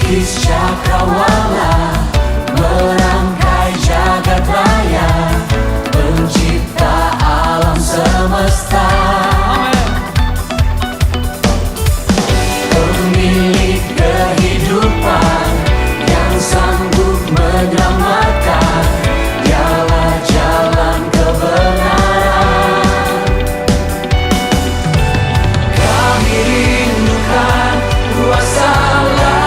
Pelukis cakrawala merangkai jagat raya, pencipta alam semesta, pemilik kehidupan yang sanggup menyelamatkan, dialah jalan kebenaran. Kami rindukan kuasa lawatan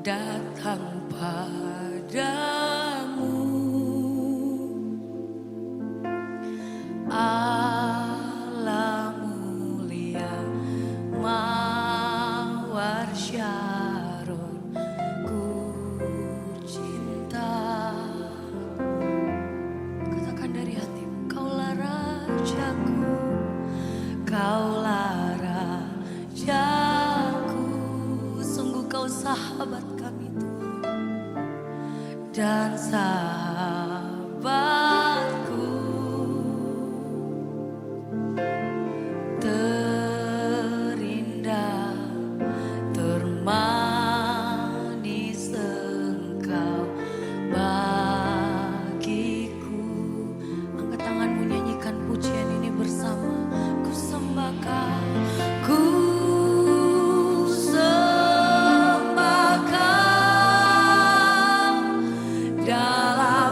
datang padamu, Allah mulia mawar Syaron, ku cinta. Katakan dari hatimu, kaulah rajaku, kaulah rajaku, sungguh kau sahabat kami Tuhan dan sahabatku, terindah termanis engkau bagiku. Angkat tanganmu, nyanyikan pujian ini bersama. Ku sembah kau, ku sembah kau dalam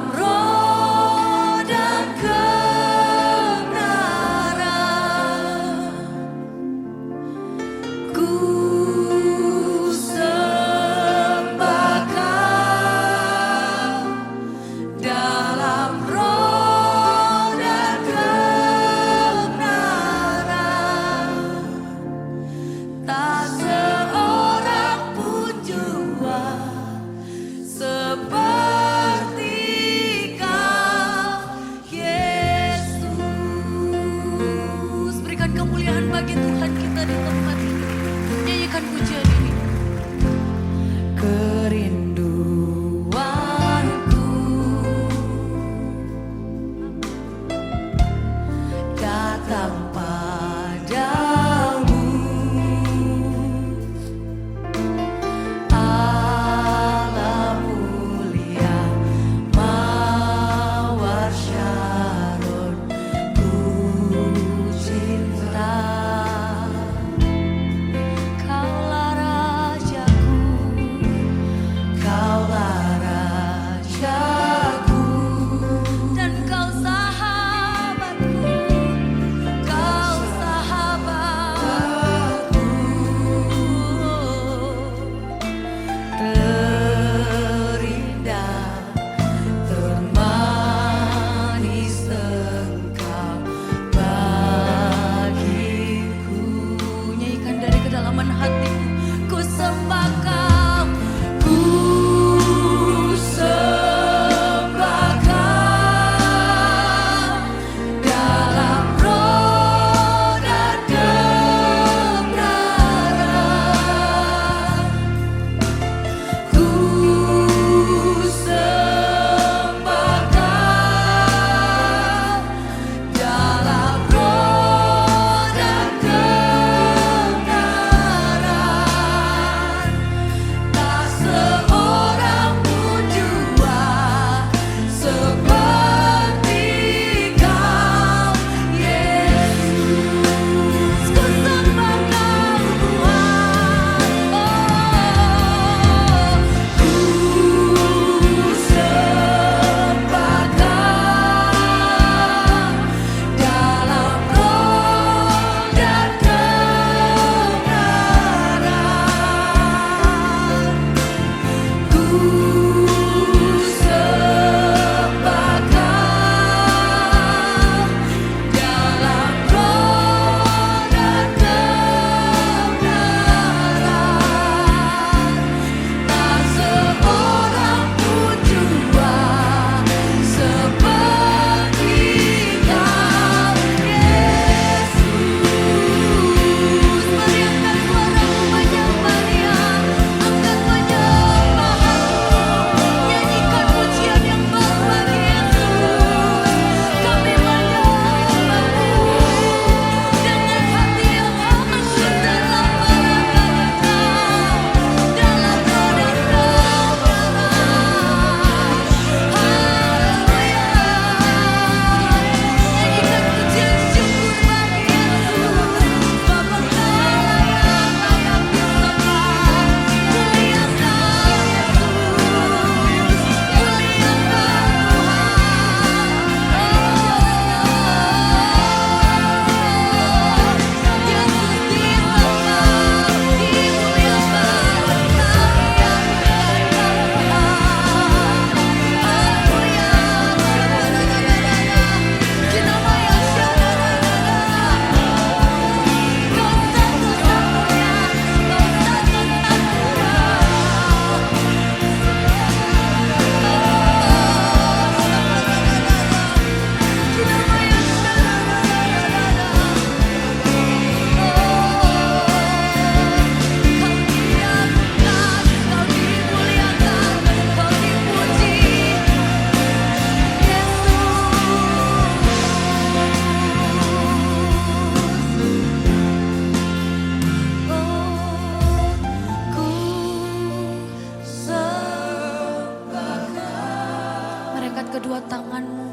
kedua tanganmu.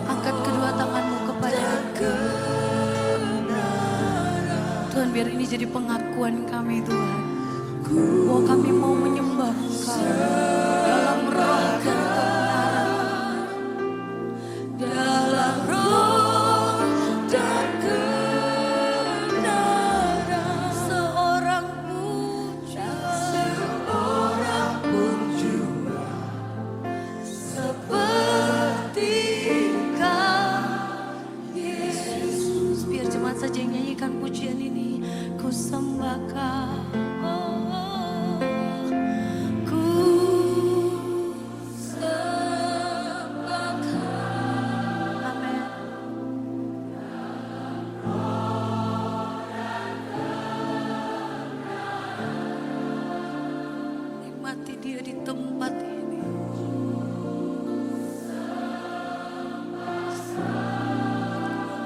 Angkat kedua tanganmu kepada Tuhan, biar ini jadi pengakuan kami Tuhan, bahwa kami mau menyembah Engkau dalam roh dan kebenaran. Dalam roh dan kebenaran. Seorang pun jua seperti Kau Yesus. Biar jemaat saja yang nyanyikan pujian ini. Ku sembah Kau, ku sembah Kau. Amin. Nikmati Dia di tempat ini.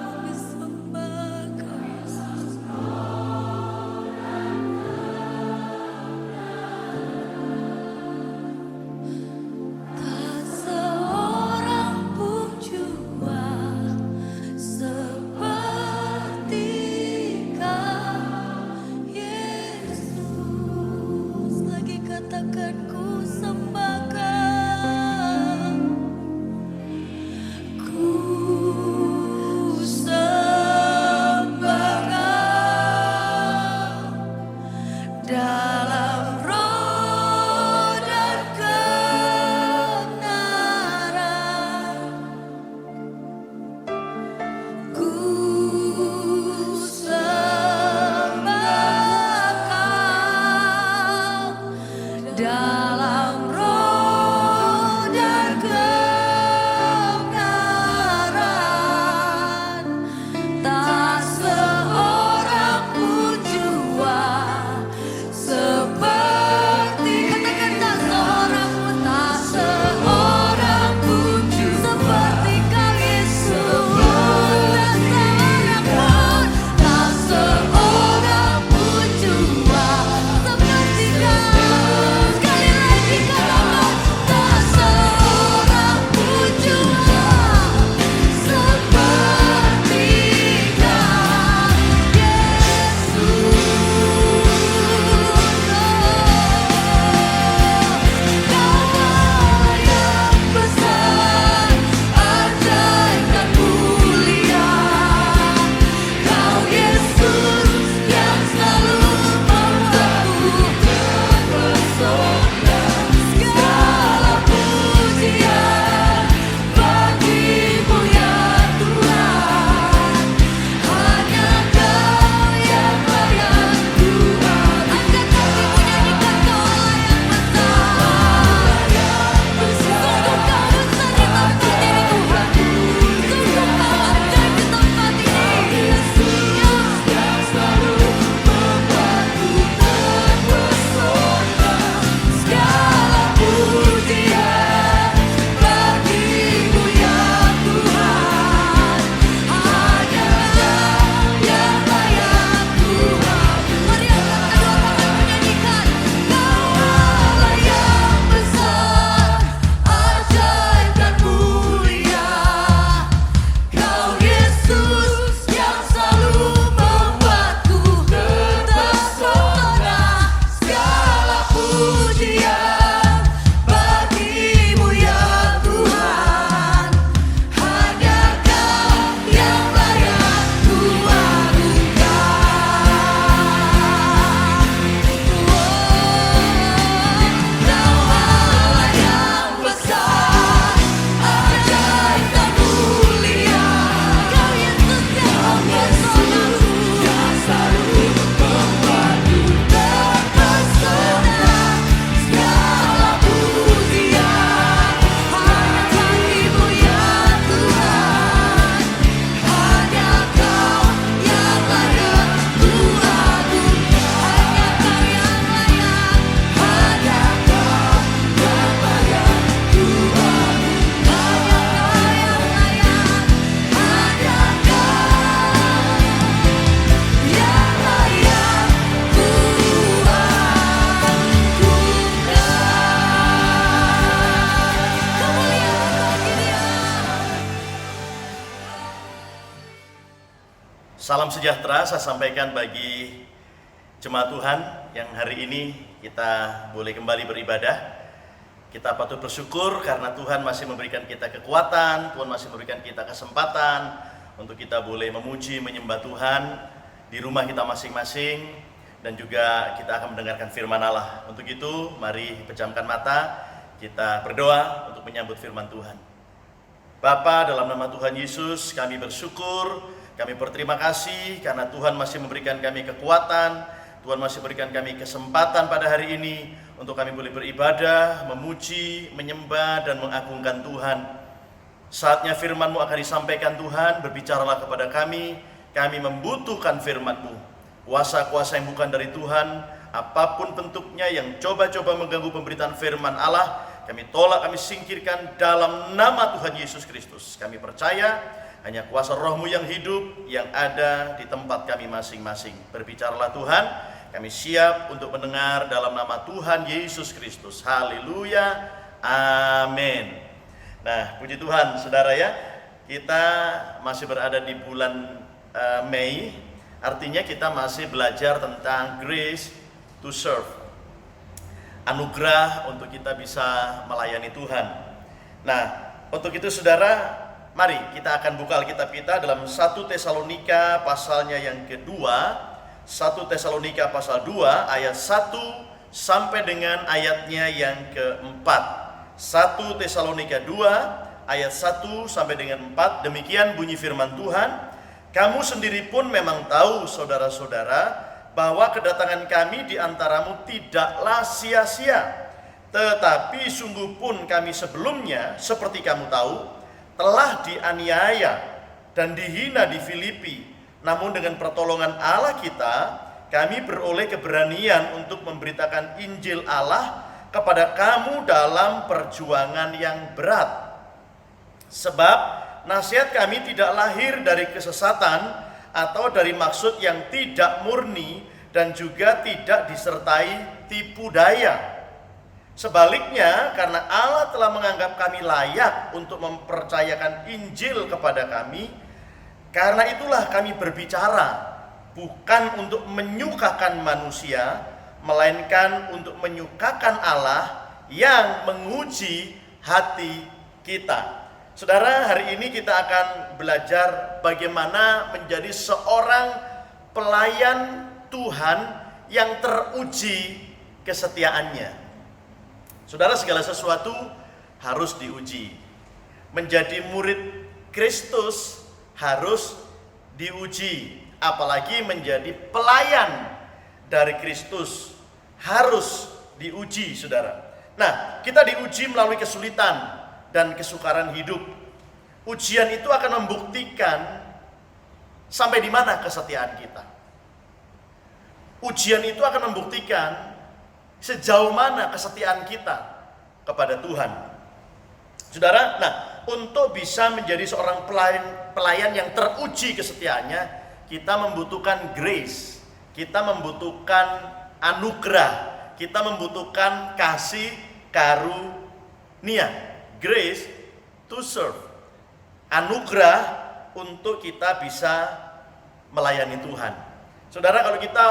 Kami sembah Kau Yesus. Tak seorang pun jua seperti Kau Yesus. Lagi katakan ku sembah Kau, ku sembah Kau dalam roh dan kebenaran. Ku sembah Kau dalam roh dan kebenaran. Tak seorang pun jua seperti, katakan tak seorang pun, tak seorang pun jua seperti Kau Yesus. Tak seorang pun jua seperti Kau. Sekali Salam sejahtera saya sampaikan bagi jemaat Tuhan yang hari ini kita boleh kembali beribadah. Kita patut bersyukur karena Tuhan masih memberikan kita kekuatan, Tuhan masih memberikan kita kesempatan untuk kita boleh memuji, menyembah Tuhan di rumah kita masing-masing, dan juga kita akan mendengarkan firman Allah. Untuk itu, mari pejamkan mata, kita berdoa untuk menyambut firman Tuhan. Bapa, dalam nama Tuhan Yesus, kami bersyukur, kami berterima kasih karena Tuhan masih memberikan kami kekuatan, Tuhan masih memberikan kami kesempatan pada hari ini untuk kami boleh beribadah, memuji, menyembah, dan mengagungkan Tuhan. Saatnya firman-Mu akan disampaikan Tuhan, berbicaralah kepada kami membutuhkan firman-Mu. Kuasa-kuasa yang bukan dari Tuhan, apapun bentuknya yang coba-coba mengganggu pemberitaan firman Allah, kami tolak, kami singkirkan dalam nama Tuhan Yesus Kristus. Kami percaya hanya kuasa Roh-Mu yang hidup yang ada di tempat kami masing-masing. Berbicaralah Tuhan, kami siap untuk mendengar dalam nama Tuhan Yesus Kristus. Haleluya, amin. Nah, puji Tuhan saudara ya, kita masih berada di bulan Mei. Artinya kita masih belajar tentang grace to serve, anugerah untuk kita bisa melayani Tuhan. Nah, untuk itu saudara, mari kita akan buka Alkitab kita dalam 1 Tesalonika pasalnya yang kedua, 1 Tesalonika pasal 2 ayat 1 sampai dengan ayatnya yang keempat. 1 Tesalonika 2 ayat 1 sampai dengan 4, demikian bunyi firman Tuhan. Kamu sendiri pun memang tahu, saudara-saudara, bahwa kedatangan kami di antaramu tidaklah sia-sia. Tetapi sungguh pun kami sebelumnya, seperti kamu tahu, telah dianiaya dan dihina di Filipi. Namun dengan pertolongan Allah kita, kami beroleh keberanian untuk memberitakan Injil Allah kepada kamu dalam perjuangan yang berat. Sebab nasihat kami tidak lahir dari kesesatan atau dari maksud yang tidak murni dan juga tidak disertai tipu daya. Sebaliknya, karena Allah telah menganggap kami layak untuk mempercayakan Injil kepada kami, karena itulah kami berbicara, bukan untuk menyukakan manusia, melainkan untuk menyukakan Allah yang menguji hati kita. Saudara, hari ini kita akan belajar bagaimana menjadi seorang pelayan Tuhan yang teruji kesetiaannya. Saudara, segala sesuatu harus diuji. Menjadi murid Kristus harus diuji, apalagi menjadi pelayan dari Kristus harus diuji, saudara. Nah, kita diuji melalui kesulitan dan kesukaran hidup. Ujian itu akan membuktikan sampai di mana kesetiaan kita. Ujian itu akan membuktikan sejauh mana kesetiaan kita kepada Tuhan. Saudara, nah, untuk bisa menjadi seorang pelayan yang teruji kesetiaannya, kita membutuhkan grace, kita membutuhkan anugerah, kita membutuhkan kasih karunia. Grace to serve, anugerah untuk kita bisa melayani Tuhan. Saudara, kalau kita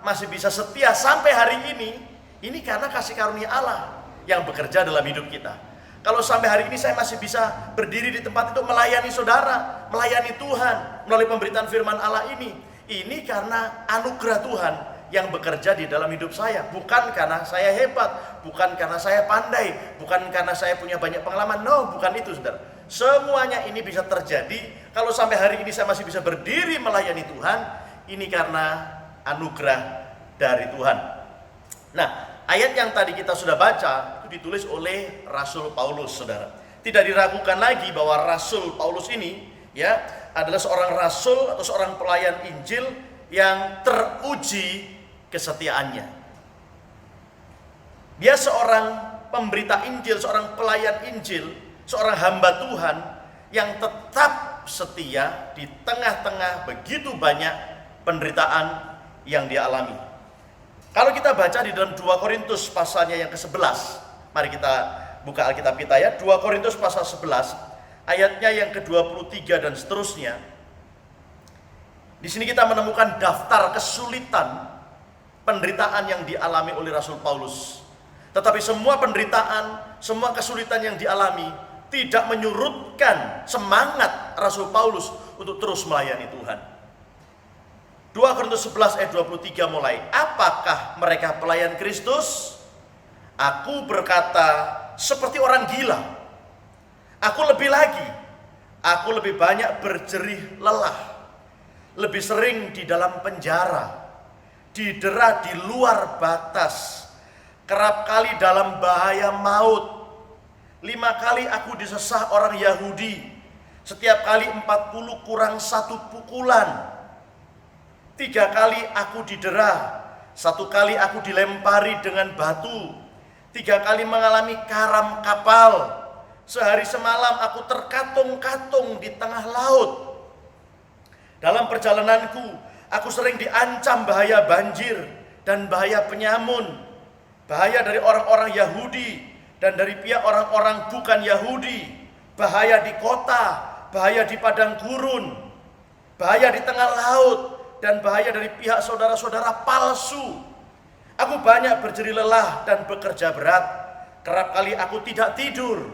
masih bisa setia sampai hari ini karena kasih karunia Allah yang bekerja dalam hidup kita. Kalau sampai hari ini saya masih bisa berdiri di tempat itu melayani saudara, melayani Tuhan melalui pemberitaan firman Allah ini karena anugerah Tuhan yang bekerja di dalam hidup saya. Bukan karena saya hebat, bukan karena saya pandai, bukan karena saya punya banyak pengalaman. No, bukan itu, saudara. Semuanya ini bisa terjadi kalau sampai hari ini saya masih bisa berdiri melayani Tuhan, ini karena anugerah dari Tuhan. Nah, ayat yang tadi kita sudah baca itu ditulis oleh Rasul Paulus, saudara. Tidak diragukan lagi bahwa Rasul Paulus ini ya adalah seorang rasul atau seorang pelayan Injil yang teruji kesetiaannya. Dia seorang pemberita Injil, seorang pelayan Injil, seorang hamba Tuhan yang tetap setia di tengah-tengah begitu banyak penderitaan yang dia alami. Kalau kita baca di dalam 2 Korintus pasalnya yang ke-11, mari kita buka Alkitab kita ya, 2 Korintus pasal 11, ayatnya yang ke-23 dan seterusnya. Di sini kita menemukan daftar kesulitan penderitaan yang dialami oleh Rasul Paulus. Tetapi semua penderitaan, semua kesulitan yang dialami tidak menyurutkan semangat Rasul Paulus untuk terus melayani Tuhan. 2 Korintus 11 ayat 23 mulai. Apakah mereka pelayan Kristus? Aku berkata seperti orang gila. Aku lebih lagi. Aku lebih banyak berjerih lelah. Lebih sering di dalam penjara. Didera di luar batas. Kerap kali dalam bahaya maut. 5 kali aku disesah orang Yahudi. Setiap kali 40 kurang 1 pukulan. 3 kali aku didera. 1 kali aku dilempari dengan batu. 3 kali mengalami karam kapal. Sehari semalam aku terkatung-katung di tengah laut. Dalam perjalananku, aku sering diancam bahaya banjir dan bahaya penyamun. Bahaya dari orang-orang Yahudi dan dari pihak orang-orang bukan Yahudi. Bahaya di kota, bahaya di padang gurun, bahaya di tengah laut, dan bahaya dari pihak saudara-saudara palsu. Aku banyak berjerih lelah dan bekerja berat. Kerap kali aku tidak tidur.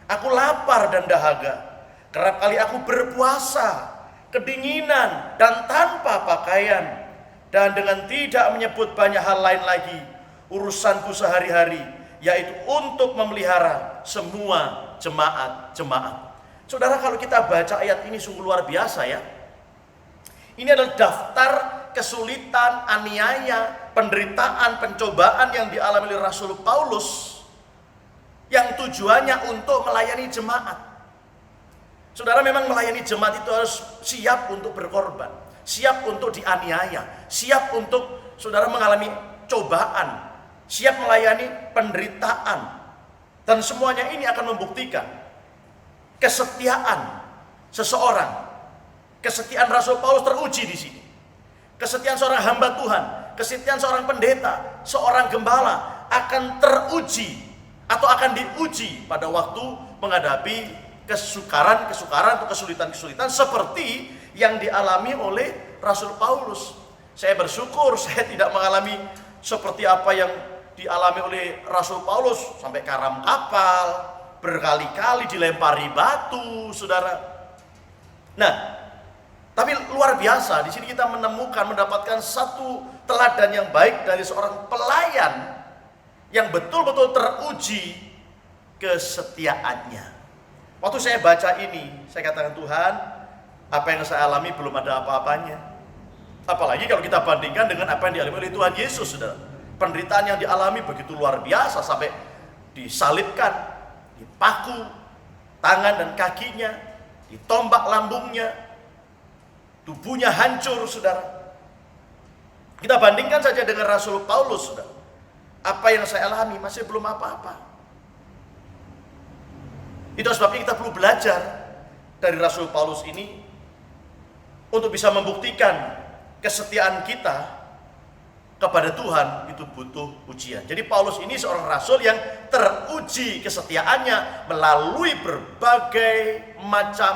Aku lapar dan dahaga. Kerap kali aku berpuasa, kedinginan, dan tanpa pakaian. Dan dengan tidak menyebut banyak hal lain lagi, urusanku sehari-hari, yaitu untuk memelihara semua jemaat-jemaat. Saudara, kalau kita baca ayat ini sungguh luar biasa ya. Ini adalah daftar kesulitan, aniaya, penderitaan, pencobaan yang dialami oleh Rasul Paulus yang tujuannya untuk melayani jemaat. Saudara, memang melayani jemaat itu harus siap untuk berkorban, siap untuk dianiaya, siap untuk saudara mengalami cobaan, siap melayani penderitaan. Dan semuanya ini akan membuktikan kesetiaan seseorang. Kesetiaan Rasul Paulus teruji di sini. Kesetiaan seorang hamba Tuhan, kesetiaan seorang pendeta, seorang gembala akan teruji atau akan diuji pada waktu menghadapi kesukaran atau kesulitan-kesulitan seperti yang dialami oleh Rasul Paulus. Saya bersyukur saya tidak mengalami seperti apa yang dialami oleh Rasul Paulus, sampai karam kapal, berkali-kali dilempari batu, saudara. Nah, tapi luar biasa, di sini kita mendapatkan satu teladan yang baik dari seorang pelayan yang betul-betul teruji kesetiaannya. Waktu saya baca ini, saya katakan, Tuhan, apa yang saya alami belum ada apa-apanya. Apalagi kalau kita bandingkan dengan apa yang dialami oleh Tuhan Yesus, saudara. Penderitaan yang dialami begitu luar biasa, sampai disalibkan, dipaku tangan dan kakinya, ditombak lambungnya, tubuhnya hancur, saudara. Kita bandingkan saja dengan Rasul Paulus, saudara. Apa yang saya alami masih belum apa-apa. Itu sebabnya kita perlu belajar dari Rasul Paulus ini untuk bisa membuktikan kesetiaan kita kepada Tuhan itu butuh ujian. Jadi Paulus ini seorang rasul yang teruji kesetiaannya melalui berbagai macam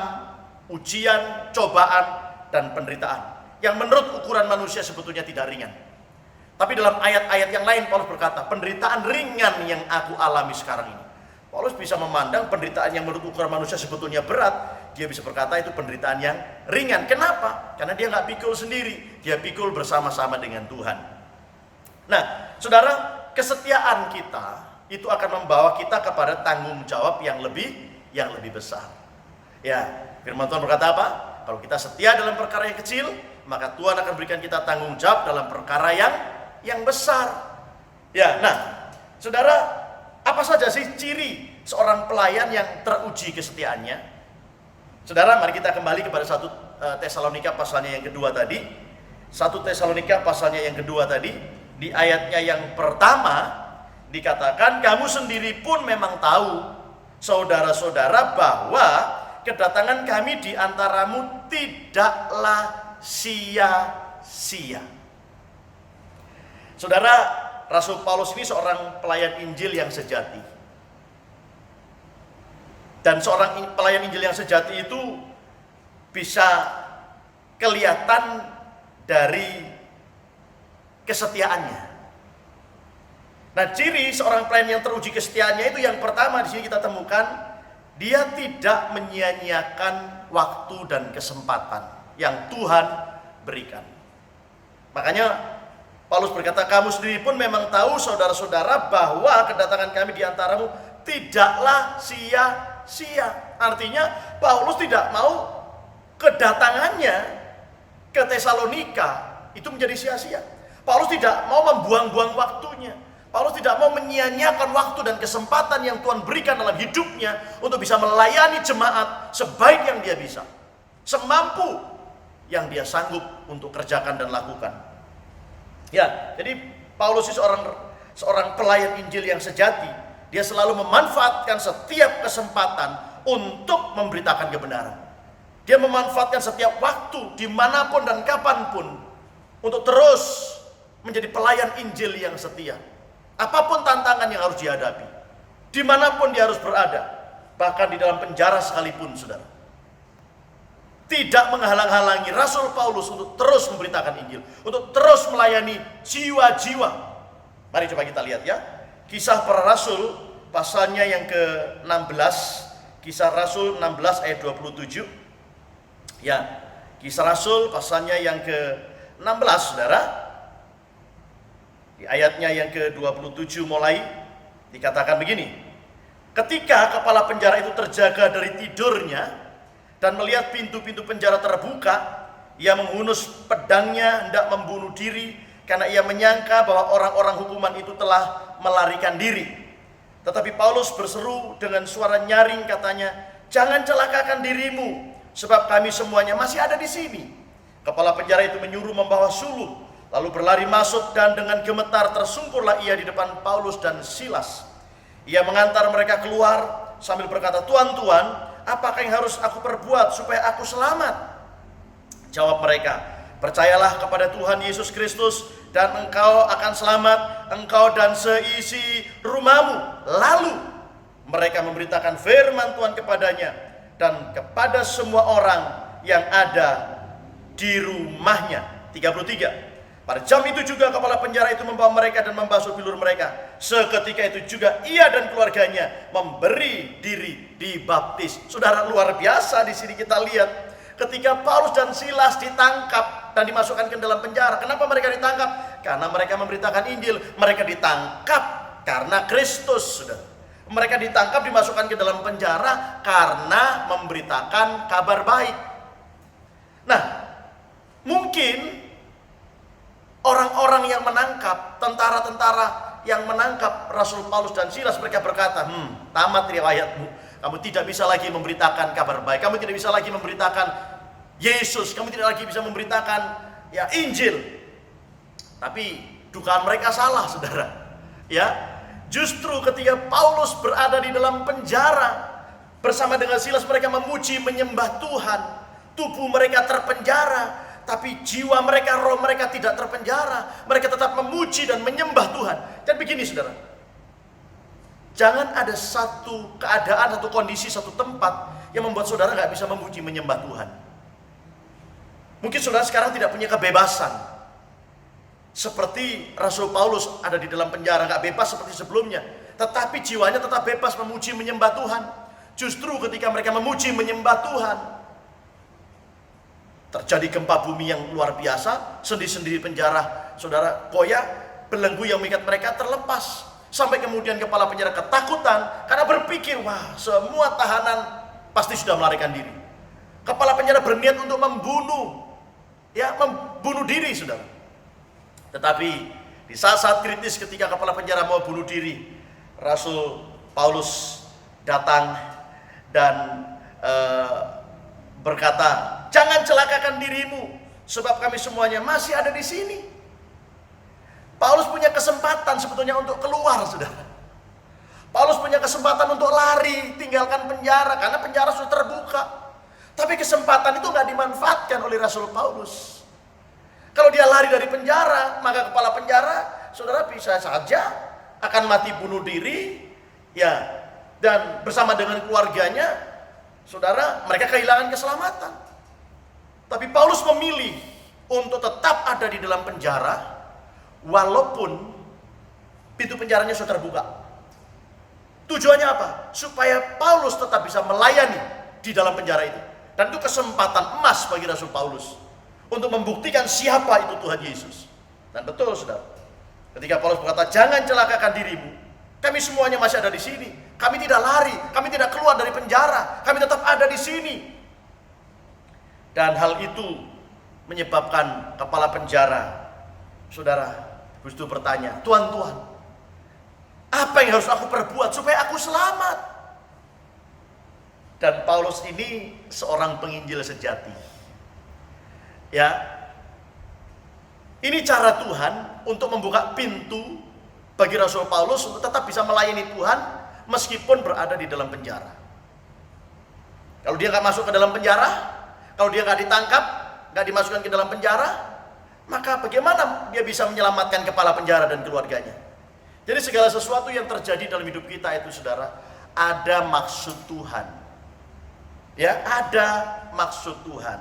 ujian, cobaan, dan penderitaan yang menurut ukuran manusia sebetulnya tidak ringan. Tapi dalam ayat-ayat yang lain Paulus berkata, penderitaan ringan yang aku alami sekarang ini. Paulus bisa memandang penderitaan yang menurut ukuran manusia sebetulnya berat, dia bisa berkata itu penderitaan yang ringan. Kenapa? Karena dia nggak pikul sendiri, dia pikul bersama-sama dengan Tuhan. Nah, saudara, kesetiaan kita itu akan membawa kita kepada tanggung jawab yang lebih besar. Ya, firman Tuhan berkata apa? Kalau kita setia dalam perkara yang kecil, maka Tuhan akan berikan kita tanggung jawab dalam perkara yang besar. Ya, nah, saudara, apa saja sih ciri seorang pelayan yang teruji kesetiaannya? Saudara, mari kita kembali kepada 1 Tesalonika pasalnya yang kedua tadi. 1 Tesalonika pasalnya yang kedua tadi. Di ayatnya yang pertama dikatakan, kamu sendiri pun memang tahu, saudara-saudara, bahwa kedatangan kami di antaramu tidaklah sia-sia. Saudara, Rasul Paulus ini seorang pelayan Injil yang sejati. Dan seorang pelayan Injil yang sejati itu bisa kelihatan dari kesetiaannya. Nah, ciri seorang pelayan yang teruji kesetiaannya itu yang pertama di sini kita temukan, dia tidak menyia-nyiakan waktu dan kesempatan yang Tuhan berikan. Makanya Paulus berkata, kamu sendiri pun memang tahu saudara-saudara bahwa kedatangan kami di antaramu tidaklah sia-sia. Artinya Paulus tidak mau kedatangannya ke Tesalonika itu menjadi sia-sia. Paulus tidak mau membuang-buang waktunya. Paulus tidak mau menyia-nyiakan waktu dan kesempatan yang Tuhan berikan dalam hidupnya untuk bisa melayani jemaat sebaik yang dia bisa, semampu yang dia sanggup untuk kerjakan dan lakukan. Ya, jadi Paulus itu seorang pelayan Injil yang sejati. Dia selalu memanfaatkan setiap kesempatan untuk memberitakan kebenaran. Dia memanfaatkan setiap waktu, dimanapun dan kapanpun, untuk terus menjadi pelayan Injil yang setia. Apapun tantangan yang harus dihadapi, dimanapun dia harus berada, bahkan di dalam penjara sekalipun, saudara, tidak menghalang-halangi Rasul Paulus untuk terus memberitakan Injil, untuk terus melayani jiwa-jiwa. Mari coba kita lihat ya, Kisah Para Rasul pasalnya yang ke-16, Kisah Rasul 16 ayat 27. Ya, Kisah Rasul pasalnya yang ke-16, saudara. Di ayatnya yang ke-27 mulai dikatakan begini. Ketika kepala penjara itu terjaga dari tidurnya dan melihat pintu-pintu penjara terbuka, ia menghunus pedangnya hendak membunuh diri karena ia menyangka bahwa orang-orang hukuman itu telah melarikan diri. Tetapi Paulus berseru dengan suara nyaring, katanya, "Jangan celakakan dirimu, sebab kami semuanya masih ada di sini." Kepala penjara itu menyuruh membawa suluh, lalu berlari masuk dan dengan gemetar tersungkurlah ia di depan Paulus dan Silas. Ia mengantar mereka keluar sambil berkata, "Tuan-tuan, apakah yang harus aku perbuat supaya aku selamat?" Jawab mereka, "Percayalah kepada Tuhan Yesus Kristus dan engkau akan selamat, engkau dan seisi rumahmu." Lalu mereka memberitakan firman Tuhan kepadanya dan kepada semua orang yang ada di rumahnya. 33. Pada jam itu juga kepala penjara itu membawa mereka dan membasuh bilur mereka. Seketika itu juga ia dan keluarganya memberi diri dibaptis. Saudara, luar biasa di sini kita lihat ketika Paulus dan Silas ditangkap dan dimasukkan ke dalam penjara. Kenapa mereka ditangkap? Karena mereka memberitakan Injil. Mereka ditangkap karena Kristus, saudara. Mereka ditangkap, dimasukkan ke dalam penjara karena memberitakan kabar baik. Nah, mungkin orang-orang yang menangkap, tentara-tentara yang menangkap Rasul Paulus dan Silas, mereka berkata, tamat riwayatmu. Kamu tidak bisa lagi memberitakan kabar baik. Kamu tidak bisa lagi memberitakan Yesus. Kamu tidak lagi bisa memberitakan Injil. Tapi dugaan mereka salah, saudara. Ya, justru ketika Paulus berada di dalam penjara bersama dengan Silas, mereka memuji, menyembah Tuhan. Tubuh mereka terpenjara, tapi jiwa mereka, roh mereka tidak terpenjara. Mereka tetap memuji dan menyembah Tuhan. Dan begini, saudara, jangan ada satu keadaan, satu kondisi, satu tempat yang membuat saudara gak bisa memuji, menyembah Tuhan. Mungkin saudara sekarang tidak punya kebebasan seperti Rasul Paulus ada di dalam penjara, gak bebas seperti sebelumnya. Tetapi jiwanya tetap bebas memuji, menyembah Tuhan. Justru ketika mereka memuji, menyembah Tuhan, terjadi gempa bumi yang luar biasa. Sendi-sendi penjara, saudara, koyak, belenggu yang mengikat mereka terlepas. Sampai kemudian kepala penjara ketakutan karena berpikir, wah, semua tahanan pasti sudah melarikan diri. Kepala penjara berniat untuk membunuh diri, saudara. Tetapi di saat-saat kritis ketika kepala penjara mau bunuh diri, Rasul Paulus datang dan berkata, "Jangan celakakan dirimu, sebab kami semuanya masih ada di sini." Paulus punya kesempatan sebetulnya untuk keluar, saudara. Paulus punya kesempatan untuk lari, tinggalkan penjara, karena penjara sudah terbuka. Tapi kesempatan itu nggak dimanfaatkan oleh Rasul Paulus. Kalau dia lari dari penjara, maka kepala penjara, saudara, bisa saja akan mati bunuh diri, dan bersama dengan keluarganya, saudara, mereka kehilangan keselamatan. Tapi Paulus memilih untuk tetap ada di dalam penjara walaupun pintu penjaranya sudah terbuka. Tujuannya apa? Supaya Paulus tetap bisa melayani di dalam penjara itu. Dan itu kesempatan emas bagi Rasul Paulus untuk membuktikan siapa itu Tuhan Yesus. Dan betul, saudara, ketika Paulus berkata, jangan celakakan dirimu, kami semuanya masih ada di sini. Kami tidak lari, kami tidak keluar dari penjara, kami tetap ada di sini. Dan hal itu menyebabkan kepala penjara, saudara, begitu bertanya, Tuhan, apa yang harus aku perbuat supaya aku selamat? Dan Paulus ini seorang penginjil sejati. Ya, ini cara Tuhan untuk membuka pintu bagi Rasul Paulus untuk tetap bisa melayani Tuhan meskipun berada di dalam penjara. Kalau dia nggak masuk ke dalam penjara, kalau dia nggak ditangkap, nggak dimasukkan ke dalam penjara, maka bagaimana dia bisa menyelamatkan kepala penjara dan keluarganya? Jadi segala sesuatu yang terjadi dalam hidup kita itu, saudara, ada maksud Tuhan. Ya, ada maksud Tuhan.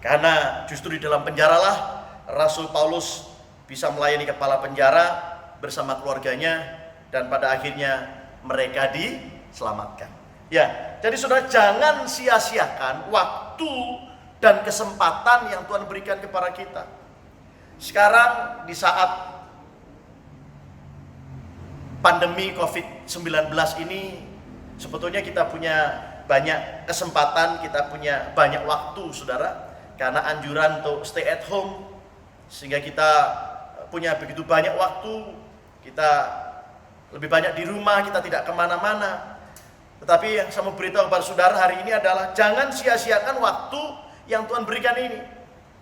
Karena justru di dalam penjaralah Rasul Paulus bisa melayani kepala penjara bersama keluarganya dan pada akhirnya mereka diselamatkan. Ya, jadi saudara, jangan sia-siakan waktu dan kesempatan yang Tuhan berikan kepada kita. Sekarang di saat pandemi COVID-19 ini, sebetulnya kita punya banyak kesempatan, kita punya banyak waktu, saudara, karena anjuran untuk stay at home, sehingga kita punya begitu banyak waktu, kita lebih banyak di rumah, kita tidak kemana-mana. Tetapi yang saya mau beritahu kepada saudara hari ini adalah jangan sia-siakan waktu yang Tuhan berikan ini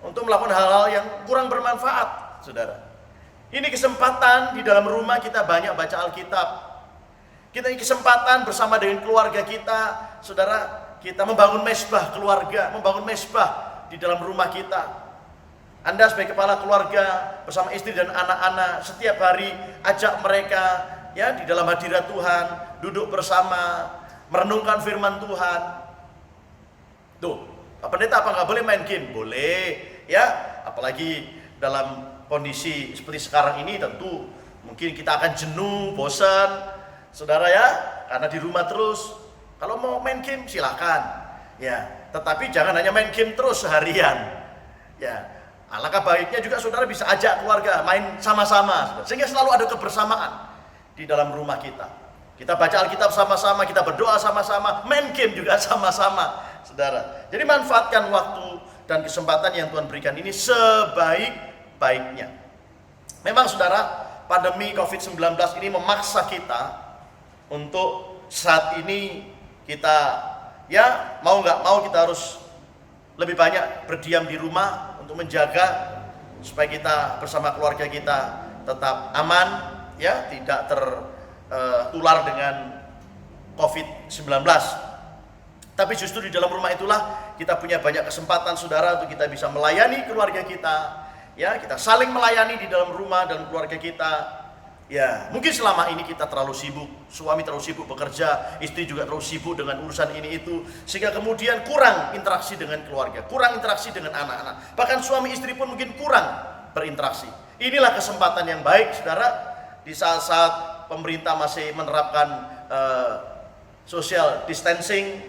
untuk melakukan hal-hal yang kurang bermanfaat, saudara. Ini kesempatan di dalam rumah kita banyak baca Alkitab. Kita ini kesempatan bersama dengan keluarga kita, saudara, kita membangun mezbah keluarga, membangun mezbah di dalam rumah kita. Anda sebagai kepala keluarga bersama istri dan anak-anak setiap hari ajak mereka ya di dalam hadirat Tuhan, duduk bersama, merenungkan firman Tuhan. Tuh, Pak Pendeta, apa nggak boleh main game? Boleh, ya. Apalagi dalam kondisi seperti sekarang ini tentu mungkin kita akan jenuh, bosan, saudara ya, karena di rumah terus. Kalau mau main game silakan, ya. Tetapi jangan hanya main game terus seharian, ya. Alangkah baiknya juga saudara bisa ajak keluarga main sama-sama, sehingga selalu ada kebersamaan di dalam rumah kita. Kita baca Alkitab sama-sama, kita berdoa sama-sama, main game juga sama-sama, saudara. Jadi manfaatkan waktu dan kesempatan yang Tuhan berikan ini sebaik-baiknya. Memang saudara, pandemi COVID-19 ini memaksa kita untuk saat ini kita ya mau nggak mau kita harus lebih banyak berdiam di rumah untuk menjaga supaya kita bersama keluarga kita tetap aman, ya, tidak tertular dengan COVID-19. Tapi justru di dalam rumah itulah kita punya banyak kesempatan, saudara, untuk kita bisa melayani keluarga kita. Ya, kita saling melayani di dalam rumah dan keluarga kita. Ya, mungkin selama ini kita terlalu sibuk, suami terlalu sibuk bekerja, istri juga terlalu sibuk dengan urusan ini itu, sehingga kemudian kurang interaksi dengan keluarga, kurang interaksi dengan anak-anak. Bahkan suami istri pun mungkin kurang berinteraksi. Inilah kesempatan yang baik, saudara, di saat-saat pemerintah masih menerapkan social distancing,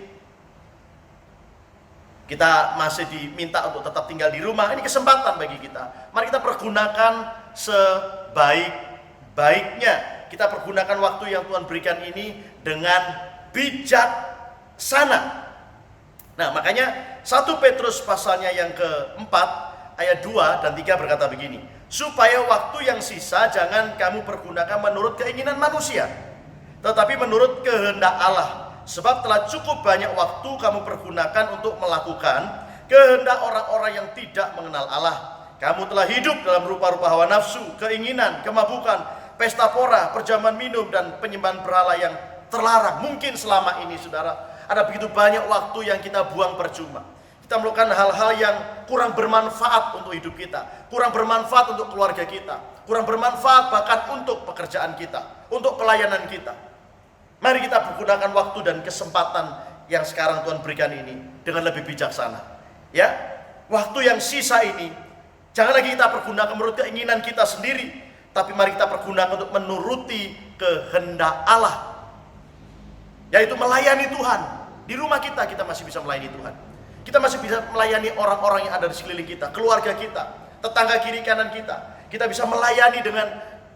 kita masih diminta untuk tetap tinggal di rumah. Ini kesempatan bagi kita. Mari kita pergunakan sebaik-baiknya. Kita pergunakan waktu yang Tuhan berikan ini dengan bijaksana. Nah, makanya 1 Petrus pasalnya yang keempat ayat 2 dan 3 berkata begini, supaya waktu yang sisa jangan kamu pergunakan menurut keinginan manusia, tetapi menurut kehendak Allah. Sebab telah cukup banyak waktu kamu pergunakan untuk melakukan kehendak orang-orang yang tidak mengenal Allah. Kamu telah hidup dalam rupa-rupa hawa nafsu, keinginan, kemabukan, pesta pora, perjamuan minum, dan penyembahan berhala yang terlarang. Mungkin selama ini, saudara, ada begitu banyak waktu yang kita buang percuma. Kita melakukan hal-hal yang kurang bermanfaat untuk hidup kita, kurang bermanfaat untuk keluarga kita, kurang bermanfaat bahkan untuk pekerjaan kita, untuk pelayanan kita. Mari kita pergunakan waktu dan kesempatan yang sekarang Tuhan berikan ini dengan lebih bijaksana. Ya, waktu yang sisa ini jangan lagi kita pergunakan menurut keinginan kita sendiri, tapi mari kita pergunakan untuk menuruti kehendak Allah, yaitu melayani Tuhan. Di rumah kita masih bisa melayani Tuhan. Kita masih bisa melayani orang-orang yang ada di sekeliling kita, keluarga kita, tetangga kiri kanan kita. Kita bisa melayani dengan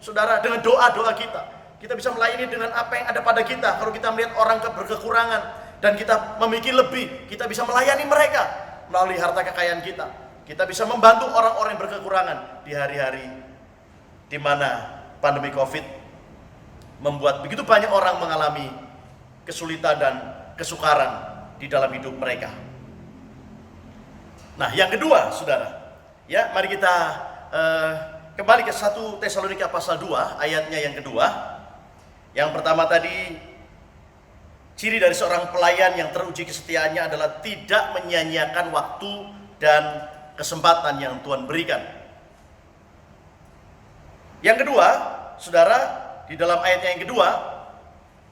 saudara, dengan doa-doa kita. Kita bisa melayani dengan apa yang ada pada kita. Kalau kita melihat orang berkekurangan dan kita memiliki lebih, kita bisa melayani mereka melalui harta kekayaan kita. Kita bisa membantu orang-orang yang berkekurangan di hari-hari di mana pandemi Covid membuat begitu banyak orang mengalami kesulitan dan kesukaran di dalam hidup mereka. Nah, yang kedua, saudara, ya, mari kita kembali ke 1 Tesalonika pasal 2, ayatnya yang kedua. Yang pertama tadi, ciri dari seorang pelayan yang teruji kesetiaannya adalah tidak menyia-nyiakan waktu dan kesempatan yang Tuhan berikan. Yang kedua, saudara, di dalam ayatnya yang kedua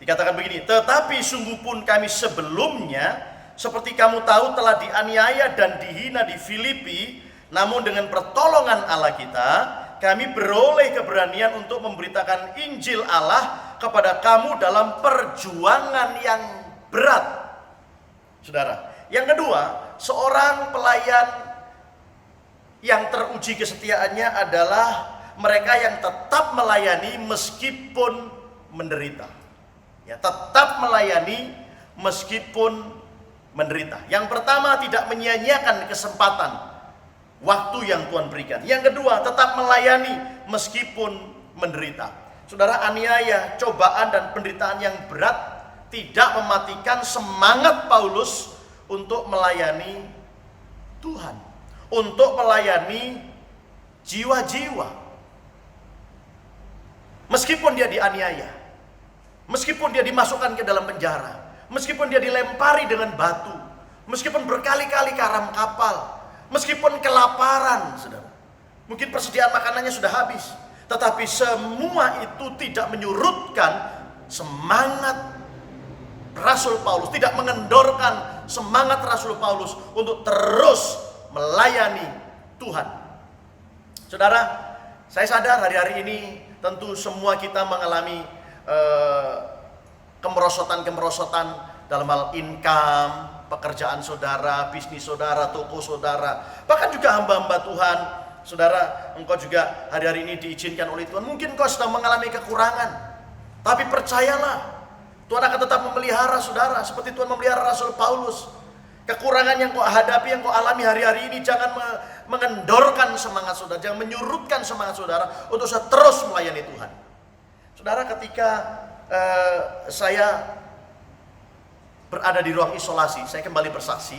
dikatakan begini, tetapi sungguh pun kami sebelumnya seperti kamu tahu telah dianiaya dan dihina di Filipi, namun dengan pertolongan Allah kita, kami beroleh keberanian untuk memberitakan Injil Allah kepada kamu dalam perjuangan yang berat. Saudara, yang kedua, seorang pelayan yang teruji kesetiaannya adalah mereka yang tetap melayani meskipun menderita. Ya, tetap melayani meskipun menderita. Yang pertama, tidak menyia-nyiakan kesempatan waktu yang Tuhan berikan. Yang kedua, tetap melayani meskipun menderita. Saudara, aniaya, cobaan dan penderitaan yang berat tidak mematikan semangat Paulus untuk melayani Tuhan, untuk melayani jiwa-jiwa. Meskipun dia dianiaya, meskipun dia dimasukkan ke dalam penjara, meskipun dia dilempari dengan batu, meskipun berkali-kali karam kapal, meskipun kelaparan, saudara, mungkin persediaan makanannya sudah habis, tetapi semua itu tidak menyurutkan semangat Rasul Paulus, tidak mengendorkan semangat Rasul Paulus untuk terus melayani Tuhan. Saudara, saya sadar hari-hari ini tentu semua kita mengalami kemerosotan-kemerosotan dalam hal income, pekerjaan saudara, bisnis saudara, toko saudara, bahkan juga hamba-hamba Tuhan. Saudara, engkau juga hari-hari ini diizinkan oleh Tuhan, mungkin engkau sedang mengalami kekurangan, tapi percayalah, Tuhan akan tetap memelihara saudara, seperti Tuhan memelihara Rasul Paulus. Kekurangan yang kau hadapi, yang kau alami hari-hari ini, jangan mengendorkan semangat saudara, jangan menyurutkan semangat saudara untuk terus melayani Tuhan. Saudara, ketika saya berada di ruang isolasi, saya kembali bersaksi.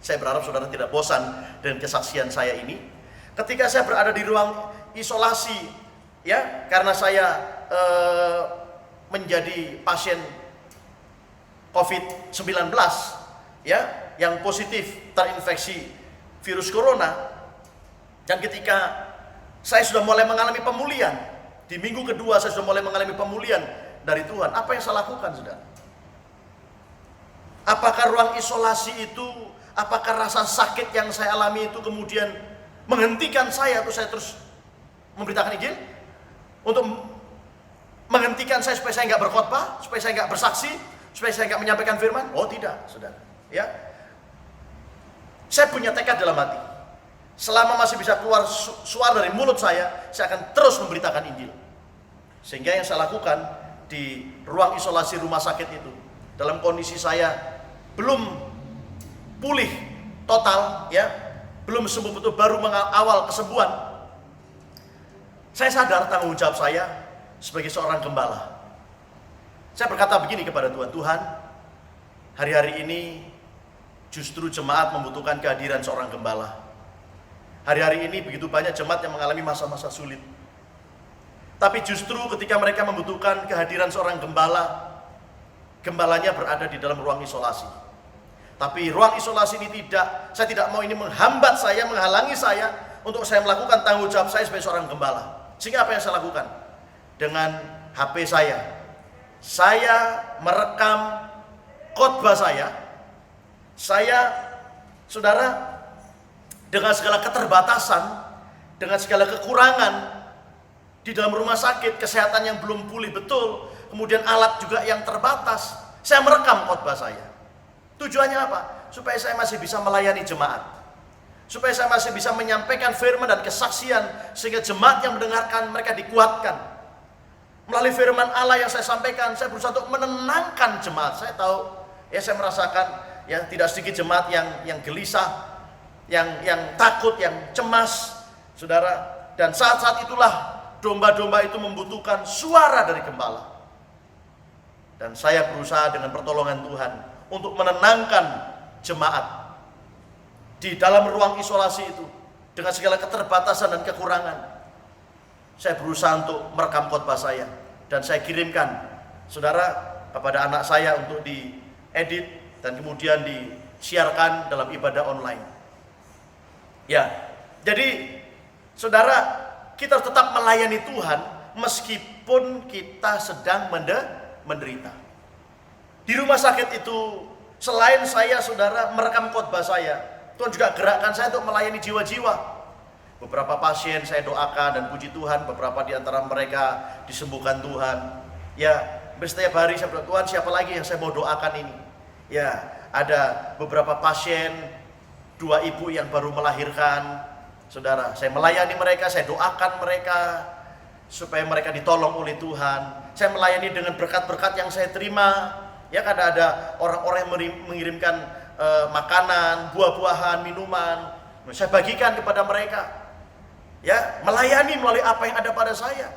Saya berharap saudara tidak bosan dengan kesaksian saya ini. Ketika saya berada di ruang isolasi, ya, karena saya menjadi pasien COVID-19, ya, yang positif terinfeksi virus corona, dan ketika saya sudah mulai mengalami pemulihan, di minggu kedua saya sudah mulai mengalami pemulihan dari Tuhan. Apa yang saya lakukan, saudara? Apakah ruang isolasi itu, apakah rasa sakit yang saya alami itu kemudian menghentikan saya untuk saya terus memberitakan Injil? Untuk menghentikan saya supaya saya nggak berkhotbah, supaya saya nggak bersaksi, supaya saya nggak menyampaikan firman? Oh tidak, saudara. Ya, saya punya tekad dalam hati. Selama masih bisa keluar suara dari mulut saya akan terus memberitakan Injil. Sehingga yang saya lakukan di ruang isolasi rumah sakit itu, dalam kondisi saya belum pulih total, ya, belum sembuh betul, baru awal kesembuhan, saya sadar tanggung jawab saya sebagai seorang gembala. Saya berkata begini kepada Tuhan, Tuhan, hari-hari ini justru jemaat membutuhkan kehadiran seorang gembala. Hari-hari ini begitu banyak jemaat yang mengalami masa-masa sulit. Tapi justru ketika mereka membutuhkan kehadiran seorang gembala, gembalanya berada di dalam ruang isolasi. Tapi ruang isolasi ini saya tidak mau ini menghambat saya, menghalangi saya untuk saya melakukan tanggung jawab saya sebagai seorang gembala. Sehingga apa yang saya lakukan? Dengan HP saya merekam khotbah saya, saudara, dengan segala keterbatasan, dengan segala kekurangan di dalam rumah sakit, kesehatan yang belum pulih betul, kemudian alat juga yang terbatas, saya merekam khotbah saya. Tujuannya apa? Supaya saya masih bisa melayani jemaat, supaya saya masih bisa menyampaikan firman dan kesaksian, sehingga jemaat yang mendengarkan mereka dikuatkan. Melalui firman Allah yang saya sampaikan, saya berusaha untuk menenangkan jemaat. Saya tahu, ya saya merasakan ya tidak sedikit jemaat yang gelisah, yang takut, yang cemas, saudara. Dan saat-saat itulah domba-domba itu membutuhkan suara dari gembala. Dan saya berusaha dengan pertolongan Tuhan untuk menenangkan jemaat di dalam ruang isolasi itu dengan segala keterbatasan dan kekurangan. Saya berusaha untuk merekam khotbah saya dan saya kirimkan, saudara, kepada anak saya untuk diedit dan kemudian disiarkan dalam ibadah online. Ya, jadi saudara, kita tetap melayani Tuhan meskipun kita sedang menderita. Di rumah sakit itu, selain saya, saudara, merekam khotbah saya, Tuhan juga gerakkan saya untuk melayani jiwa-jiwa. Beberapa pasien saya doakan dan puji Tuhan, beberapa di antara mereka disembuhkan Tuhan. Ya, setiap hari saya berdoa, Tuhan, siapa lagi yang saya mau doakan ini? Ya, ada beberapa pasien, 2 ibu yang baru melahirkan. Saudara, saya melayani mereka, saya doakan mereka supaya mereka ditolong oleh Tuhan. Saya melayani dengan berkat-berkat yang saya terima. Ya, kadang ada orang-orang yang mengirimkan makanan, buah-buahan, minuman. Saya bagikan kepada mereka. Ya, melayani melalui apa yang ada pada saya.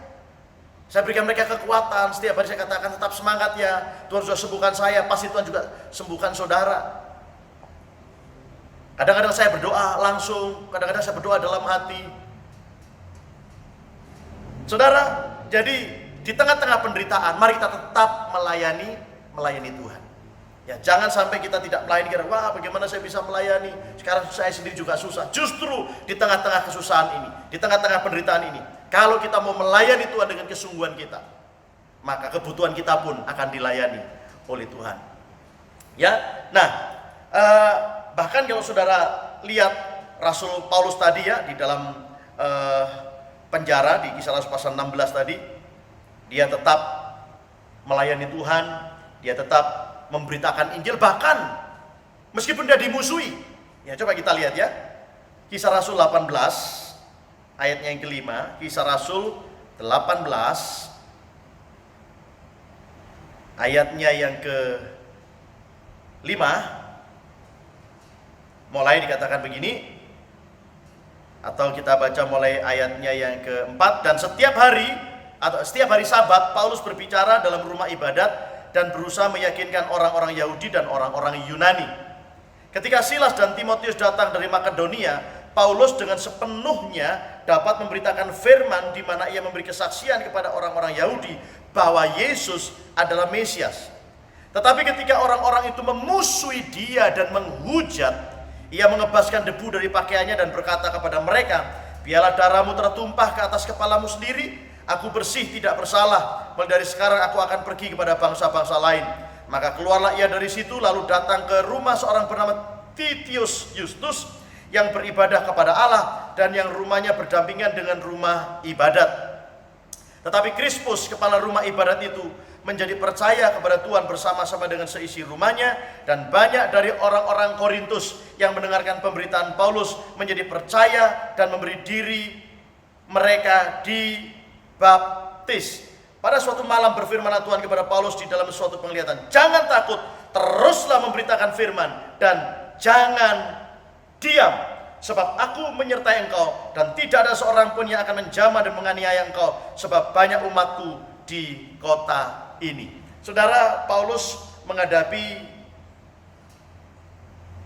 Saya berikan mereka kekuatan. Setiap hari saya katakan, tetap semangat ya. Tuhan sudah sembuhkan saya, pasti Tuhan juga sembuhkan saudara. Kadang-kadang saya berdoa langsung, kadang-kadang saya berdoa dalam hati. Saudara, jadi di tengah-tengah penderitaan, mari kita tetap melayani Tuhan. Ya, jangan sampai kita tidak melayani, kira, wah bagaimana saya bisa melayani, sekarang saya sendiri juga susah. Justru di tengah-tengah kesusahan ini, di tengah-tengah penderitaan ini, kalau kita mau melayani Tuhan dengan kesungguhan kita, maka kebutuhan kita pun akan dilayani oleh Tuhan. Ya, nah, bahkan kalau saudara lihat Rasul Paulus tadi ya, di dalam penjara di Kisah Rasul pasal 16 tadi, dia tetap melayani Tuhan, dia tetap memberitakan Injil, bahkan meskipun dia dimusuhi. Ya, coba kita lihat ya. Kisah Rasul 18 ayatnya yang kelima, Kisah Rasul 18 ayatnya yang ke-5, mulai dikatakan begini, atau kita baca mulai ayatnya yang ke-4. Dan setiap hari Sabat Paulus berbicara dalam rumah ibadat dan berusaha meyakinkan orang-orang Yahudi dan orang-orang Yunani. Ketika Silas dan Timotius datang dari Makedonia, Paulus dengan sepenuhnya dapat memberitakan firman, di mana ia memberi kesaksian kepada orang-orang Yahudi bahwa Yesus adalah Mesias. Tetapi ketika orang-orang itu memusuhi dia dan menghujat, ia mengebaskan debu dari pakaiannya dan berkata kepada mereka, biarlah darahmu tertumpah ke atas kepalamu sendiri. Aku bersih, tidak bersalah. Mulai dari sekarang aku akan pergi kepada bangsa-bangsa lain. Maka keluarlah ia dari situ, lalu datang ke rumah seorang bernama Titius Justus yang beribadah kepada Allah dan yang rumahnya berdampingan dengan rumah ibadat. Tetapi Krispus, kepala rumah ibadat itu, menjadi percaya kepada Tuhan bersama-sama dengan seisi rumahnya, dan banyak dari orang-orang Korintus yang mendengarkan pemberitaan Paulus menjadi percaya dan memberi diri mereka dibaptis. Pada suatu malam berfirmanlah Tuhan kepada Paulus di dalam suatu penglihatan, jangan takut, teruslah memberitakan firman dan jangan diam, sebab aku menyertai engkau dan tidak ada seorang pun yang akan menjamah dan menganiaya engkau, sebab banyak umatku di kota ini. Saudara, Paulus menghadapi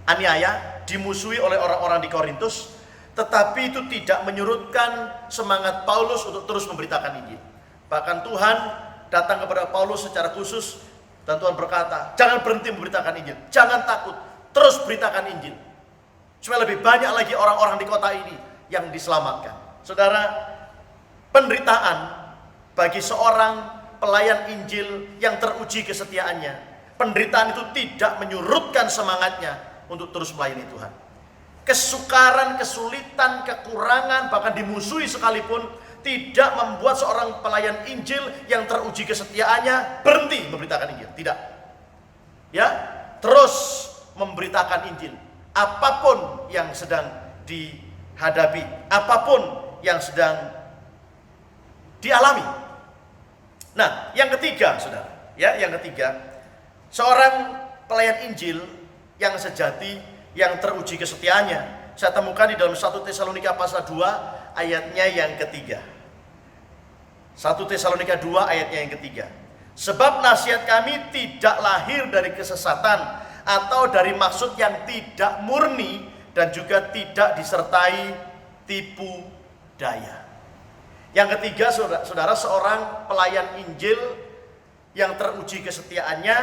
aniaya, dimusuhi oleh orang-orang di Korintus, tetapi itu tidak menyurutkan semangat Paulus untuk terus memberitakan Injil. Bahkan Tuhan datang kepada Paulus secara khusus dan Tuhan berkata, jangan berhenti memberitakan Injil, jangan takut, terus beritakan Injil, supaya lebih banyak lagi orang-orang di kota ini yang diselamatkan. Saudara, penderitaan bagi seorang pelayan Injil yang teruji kesetiaannya, penderitaan itu tidak menyurutkan semangatnya untuk terus melayani Tuhan. kesukaran, kesulitan, kekurangan, bahkan dimusuhi sekalipun, tidak membuat seorang pelayan Injil yang teruji kesetiaannya berhenti memberitakan Injil. Tidak. Ya, terus memberitakan Injil. Apapun yang sedang dihadapi, apapun yang sedang dialami. Nah, yang ketiga, saudara, ya, yang ketiga, seorang pelayan Injil yang sejati, yang teruji kesetiaannya, saya temukan di dalam 1 Tesalonika pasal 2 ayatnya yang ketiga. 1 Tesalonika 2 ayatnya yang ketiga. Sebab nasihat kami tidak lahir dari kesesatan atau dari maksud yang tidak murni, dan juga tidak disertai tipu daya. Yang ketiga, saudara, seorang pelayan Injil yang teruji kesetiaannya,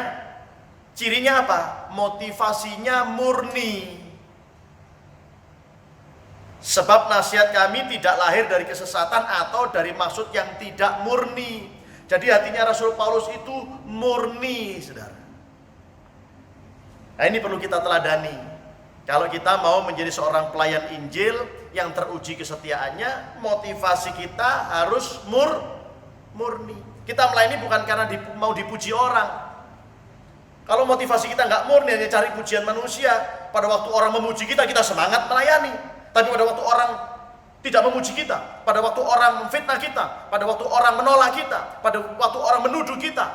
cirinya apa? Motivasinya murni. Sebab nasihat kami tidak lahir dari kesesatan atau dari maksud yang tidak murni. Jadi hatinya Rasul Paulus itu murni, saudara. Nah, ini perlu kita teladani. Kalau kita mau menjadi seorang pelayan Injil yang teruji kesetiaannya, motivasi kita harus murni. Kita melayani bukan karena mau dipuji orang. Kalau motivasi kita nggak murni, hanya cari pujian manusia, pada waktu orang memuji kita, kita semangat melayani. Tapi pada waktu orang tidak memuji kita, pada waktu orang memfitnah kita, pada waktu orang menolak kita, pada waktu orang menuduh kita,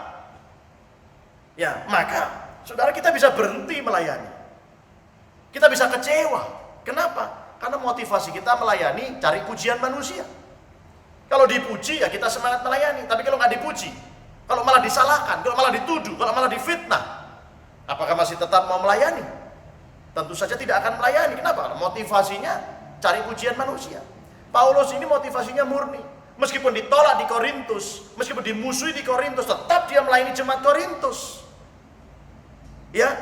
ya maka saudara, kita bisa berhenti melayani. Kita bisa kecewa. Kenapa? Karena motivasi kita melayani cari pujian manusia. Kalau dipuji ya kita semangat melayani. Tapi kalau nggak dipuji, kalau malah disalahkan, kalau malah dituduh, kalau malah difitnah, apakah masih tetap mau melayani? Tentu saja tidak akan melayani. Kenapa? Motivasinya cari pujian manusia. Paulus ini motivasinya murni. Meskipun ditolak di Korintus, meskipun dimusuhi di Korintus, tetap dia melayani jemaat Korintus. Ya,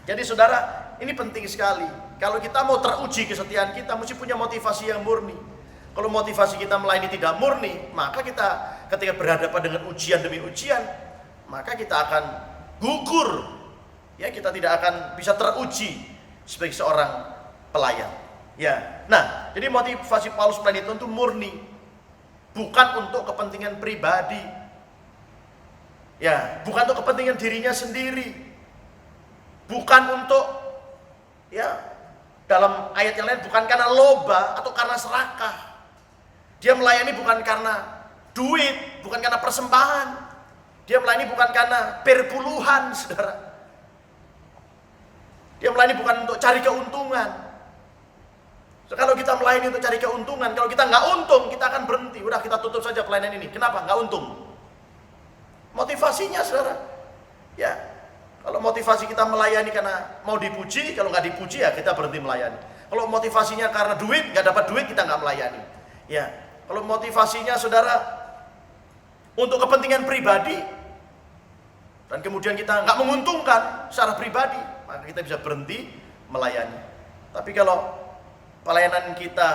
jadi saudara, ini penting sekali. Kalau kita mau teruji kesetiaan kita, mesti punya motivasi yang murni. Kalau motivasi kita melayani tidak murni, maka kita ketika berhadapan dengan ujian demi ujian, maka kita akan gugur. Ya, kita tidak akan bisa teruji sebagai seorang pelayan. Ya, nah, jadi motivasi Paulus melayani itu murni, bukan untuk kepentingan pribadi. Ya, bukan untuk kepentingan dirinya sendiri. Bukan untuk, ya, dalam ayat yang lain, bukan karena loba atau karena serakah. Dia melayani bukan karena duit, bukan karena persembahan. Dia melayani bukan karena perpuluhan, saudara. Dia melayani bukan untuk cari keuntungan. So, kalau kita melayani untuk cari keuntungan, kalau kita nggak untung, kita akan berhenti. Udah, kita tutup saja pelayanan ini. Kenapa? Nggak untung. Motivasinya, saudara, ya. Kalau motivasi kita melayani karena mau dipuji, kalau nggak dipuji ya kita berhenti melayani. Kalau motivasinya karena duit, nggak dapat duit, kita nggak melayani. Ya, kalau motivasinya saudara untuk kepentingan pribadi dan kemudian kita nggak menguntungkan secara pribadi, maka kita bisa berhenti melayani. Tapi kalau pelayanan kita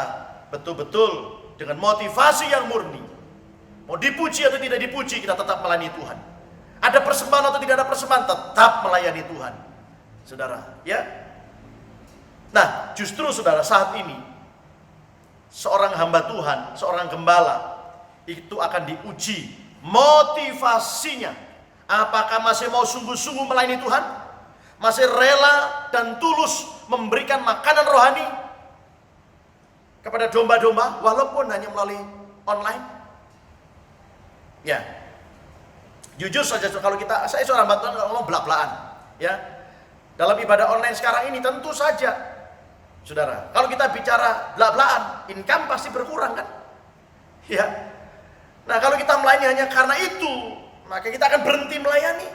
betul-betul dengan motivasi yang murni, mau dipuji atau tidak dipuji, kita tetap melayani Tuhan. Ada persembahan atau tidak ada persembahan, tetap melayani Tuhan, saudara. Ya. Nah, justru saudara, saat ini seorang hamba Tuhan, seorang gembala itu akan diuji motivasinya. Apakah masih mau sungguh-sungguh melayani Tuhan? Masih rela dan tulus memberikan makanan rohani kepada domba-domba walaupun hanya melalui online? Ya. Jujur saja, kalau saya seorang hamba Tuhan ngomong belak-belakan, ya. Dalam ibadah online sekarang ini tentu saja, saudara, kalau kita bicara belak-belakan, income pasti berkurang kan? Ya. Nah, kalau kita melayani hanya karena itu, maka kita akan berhenti melayani.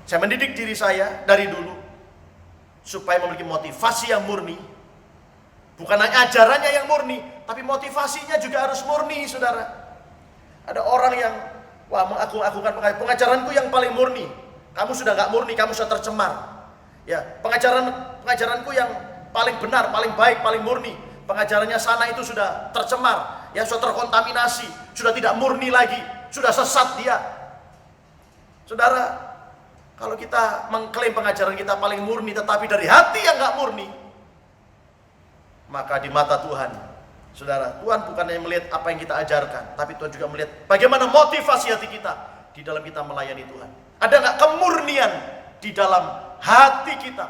Saya mendidik diri saya dari dulu supaya memiliki motivasi yang murni. Bukan hanya ajarannya yang murni, tapi motivasinya juga harus murni, saudara. Ada orang yang mengagung-agungkan pengajaranku yang paling murni. Kamu sudah nggak murni, kamu sudah tercemar. Ya, pengajaranku yang paling benar, paling baik, paling murni. Pengajarannya sana itu sudah tercemar, ya sudah terkontaminasi, sudah tidak murni lagi, sudah sesat dia. Saudara, Kalau kita mengklaim pengajaran kita paling murni, tetapi dari hati yang nggak murni, maka di mata Tuhan, saudara, Tuhan bukan hanya melihat apa yang kita ajarkan, tapi Tuhan juga melihat bagaimana motivasi hati kita di dalam kita melayani Tuhan. Ada nggak kemurnian di dalam hati kita,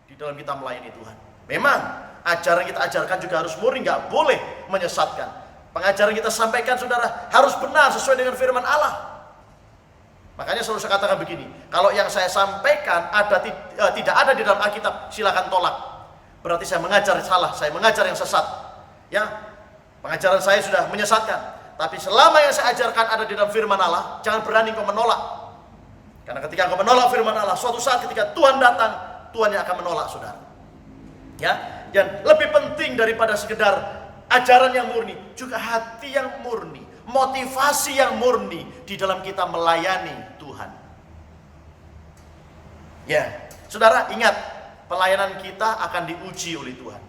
di dalam kita melayani Tuhan? Memang ajaran kita ajarkan juga harus murni, nggak boleh menyesatkan. Pengajaran kita sampaikan, saudara, harus benar sesuai dengan firman Allah. Makanya selalu saya katakan begini, kalau yang saya sampaikan tidak ada di dalam Alkitab, silakan tolak. Berarti saya mengajar salah, saya mengajar yang sesat. Ya, pengajaran saya sudah menyesatkan. Tapi selama yang saya ajarkan ada di dalam firman Allah, jangan berani kau menolak. Karena ketika kau menolak firman Allah, suatu saat ketika Tuhan datang, Tuhan yang akan menolak, saudara. Ya, dan lebih penting daripada sekedar ajaran yang murni, juga hati yang murni, motivasi yang murni di dalam kita melayani Tuhan. Ya, saudara, ingat, pelayanan kita akan diuji oleh Tuhan.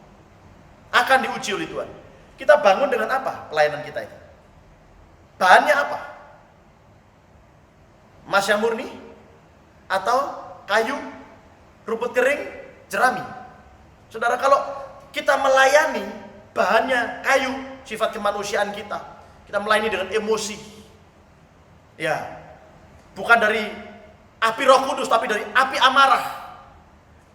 Akan diuji oleh Tuhan. Kita bangun dengan apa pelayanan kita itu? Bahannya apa? Emas yang murni? Atau kayu, rumput kering, jerami? Saudara, kalau kita melayani bahannya kayu, sifat kemanusiaan kita melayani dengan emosi. Ya, bukan dari api Roh Kudus, tapi dari api amarah.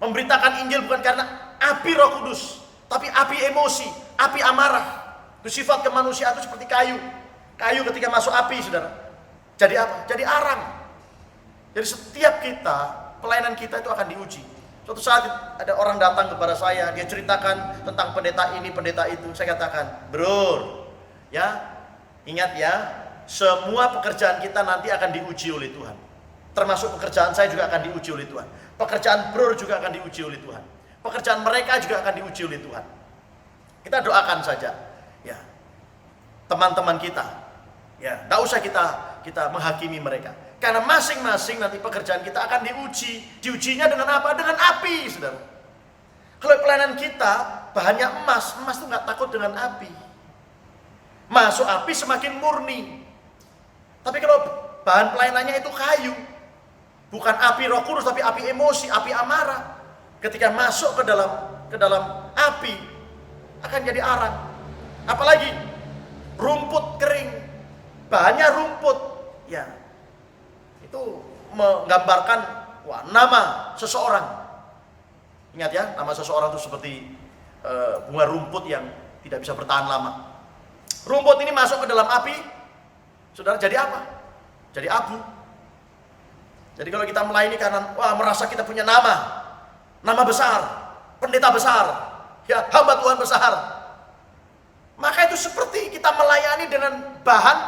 Memberitakan Injil bukan karena api Roh Kudus, tapi api emosi, api amarah. Itu sifat kemanusiaan itu seperti kayu. Kayu ketika masuk api, saudara, jadi apa? Jadi arang. Jadi setiap kita, pelayanan kita itu akan diuji. Suatu saat ada orang datang kepada saya, dia ceritakan tentang pendeta ini, pendeta itu. Saya katakan, bro, ya, ingat ya, semua pekerjaan kita nanti akan diuji oleh Tuhan. Termasuk pekerjaan saya juga akan diuji oleh Tuhan. Pekerjaan bro juga akan diuji oleh Tuhan. Pekerjaan mereka juga akan diuji oleh Tuhan. Kita doakan saja, ya, teman-teman kita, ya, tidak usah kita menghakimi mereka. Karena masing-masing nanti pekerjaan kita akan diuji. Diujinya dengan apa? Dengan api, saudara. Kalau pelayanan kita bahannya emas, emas itu nggak takut dengan api. Masuk api semakin murni. Tapi kalau bahan pelayanannya itu kayu, bukan api Roh Kudus, tapi api emosi, api amarah. Ketika masuk ke dalam api, akan jadi arang. Apalagi rumput kering, bahannya rumput, ya, itu menggambarkan nama seseorang. Ingat ya, nama seseorang itu seperti bunga rumput yang tidak bisa bertahan lama. Rumput ini masuk ke dalam api, saudara, jadi apa? Jadi abu. Jadi kalau kita melayani karena merasa kita punya nama besar, pendeta besar, ya, hamba Tuhan besar, maka itu seperti kita melayani dengan bahan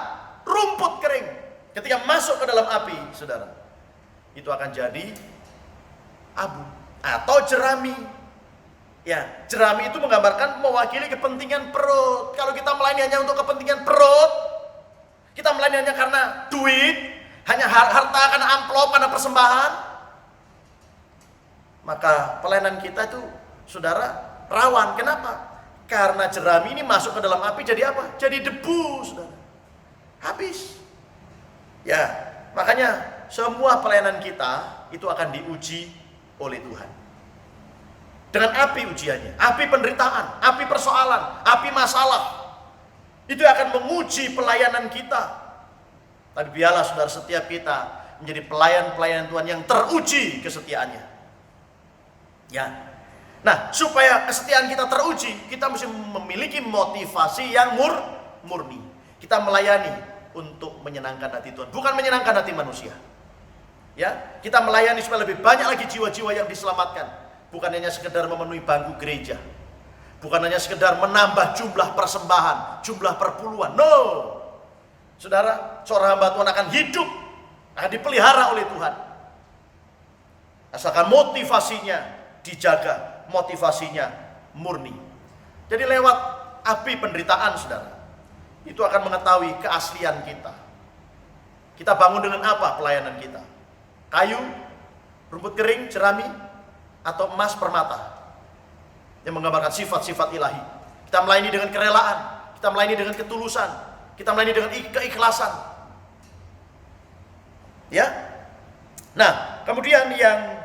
rumput kering. Ketika masuk ke dalam api, saudara, itu akan jadi abu atau jerami. Ya, jerami itu menggambarkan mewakili kepentingan perut. Kalau kita melayani hanya untuk kepentingan perut, kita melayani hanya karena duit, hanya harta, karena amplop, karena persembahan, maka pelayanan kita itu, saudara, rawan. Kenapa? Karena jerami ini masuk ke dalam api jadi apa? Jadi debu, saudara. Habis. Ya, makanya semua pelayanan kita itu akan diuji oleh Tuhan. Dengan api ujiannya, api penderitaan, api persoalan, api masalah. Itu akan menguji pelayanan kita. Tapi biarlah, saudara, setiap kita menjadi pelayan-pelayan Tuhan yang teruji kesetiaannya. Ya. Nah, supaya kesetiaan kita teruji, kita mesti memiliki motivasi yang murni. Kita melayani untuk menyenangkan hati Tuhan, bukan menyenangkan hati manusia. Ya, kita melayani supaya lebih banyak lagi jiwa-jiwa yang diselamatkan. Bukan hanya sekedar memenuhi bangku gereja, bukan hanya sekedar menambah jumlah persembahan, jumlah perpuluhan. No, saudara, seorang hamba Tuhan akan hidup, akan dipelihara oleh Tuhan, asalkan motivasinya dijaga, motivasinya murni. Jadi lewat api penderitaan, saudara, itu akan mengetahui keaslian kita. Kita bangun dengan apa pelayanan kita? Kayu, rumput kering, jerami, atau emas permata yang menggambarkan sifat-sifat ilahi. Kita melayani dengan kerelaan, kita melayani dengan ketulusan, kita melayani dengan keikhlasan. Ya. Nah, kemudian yang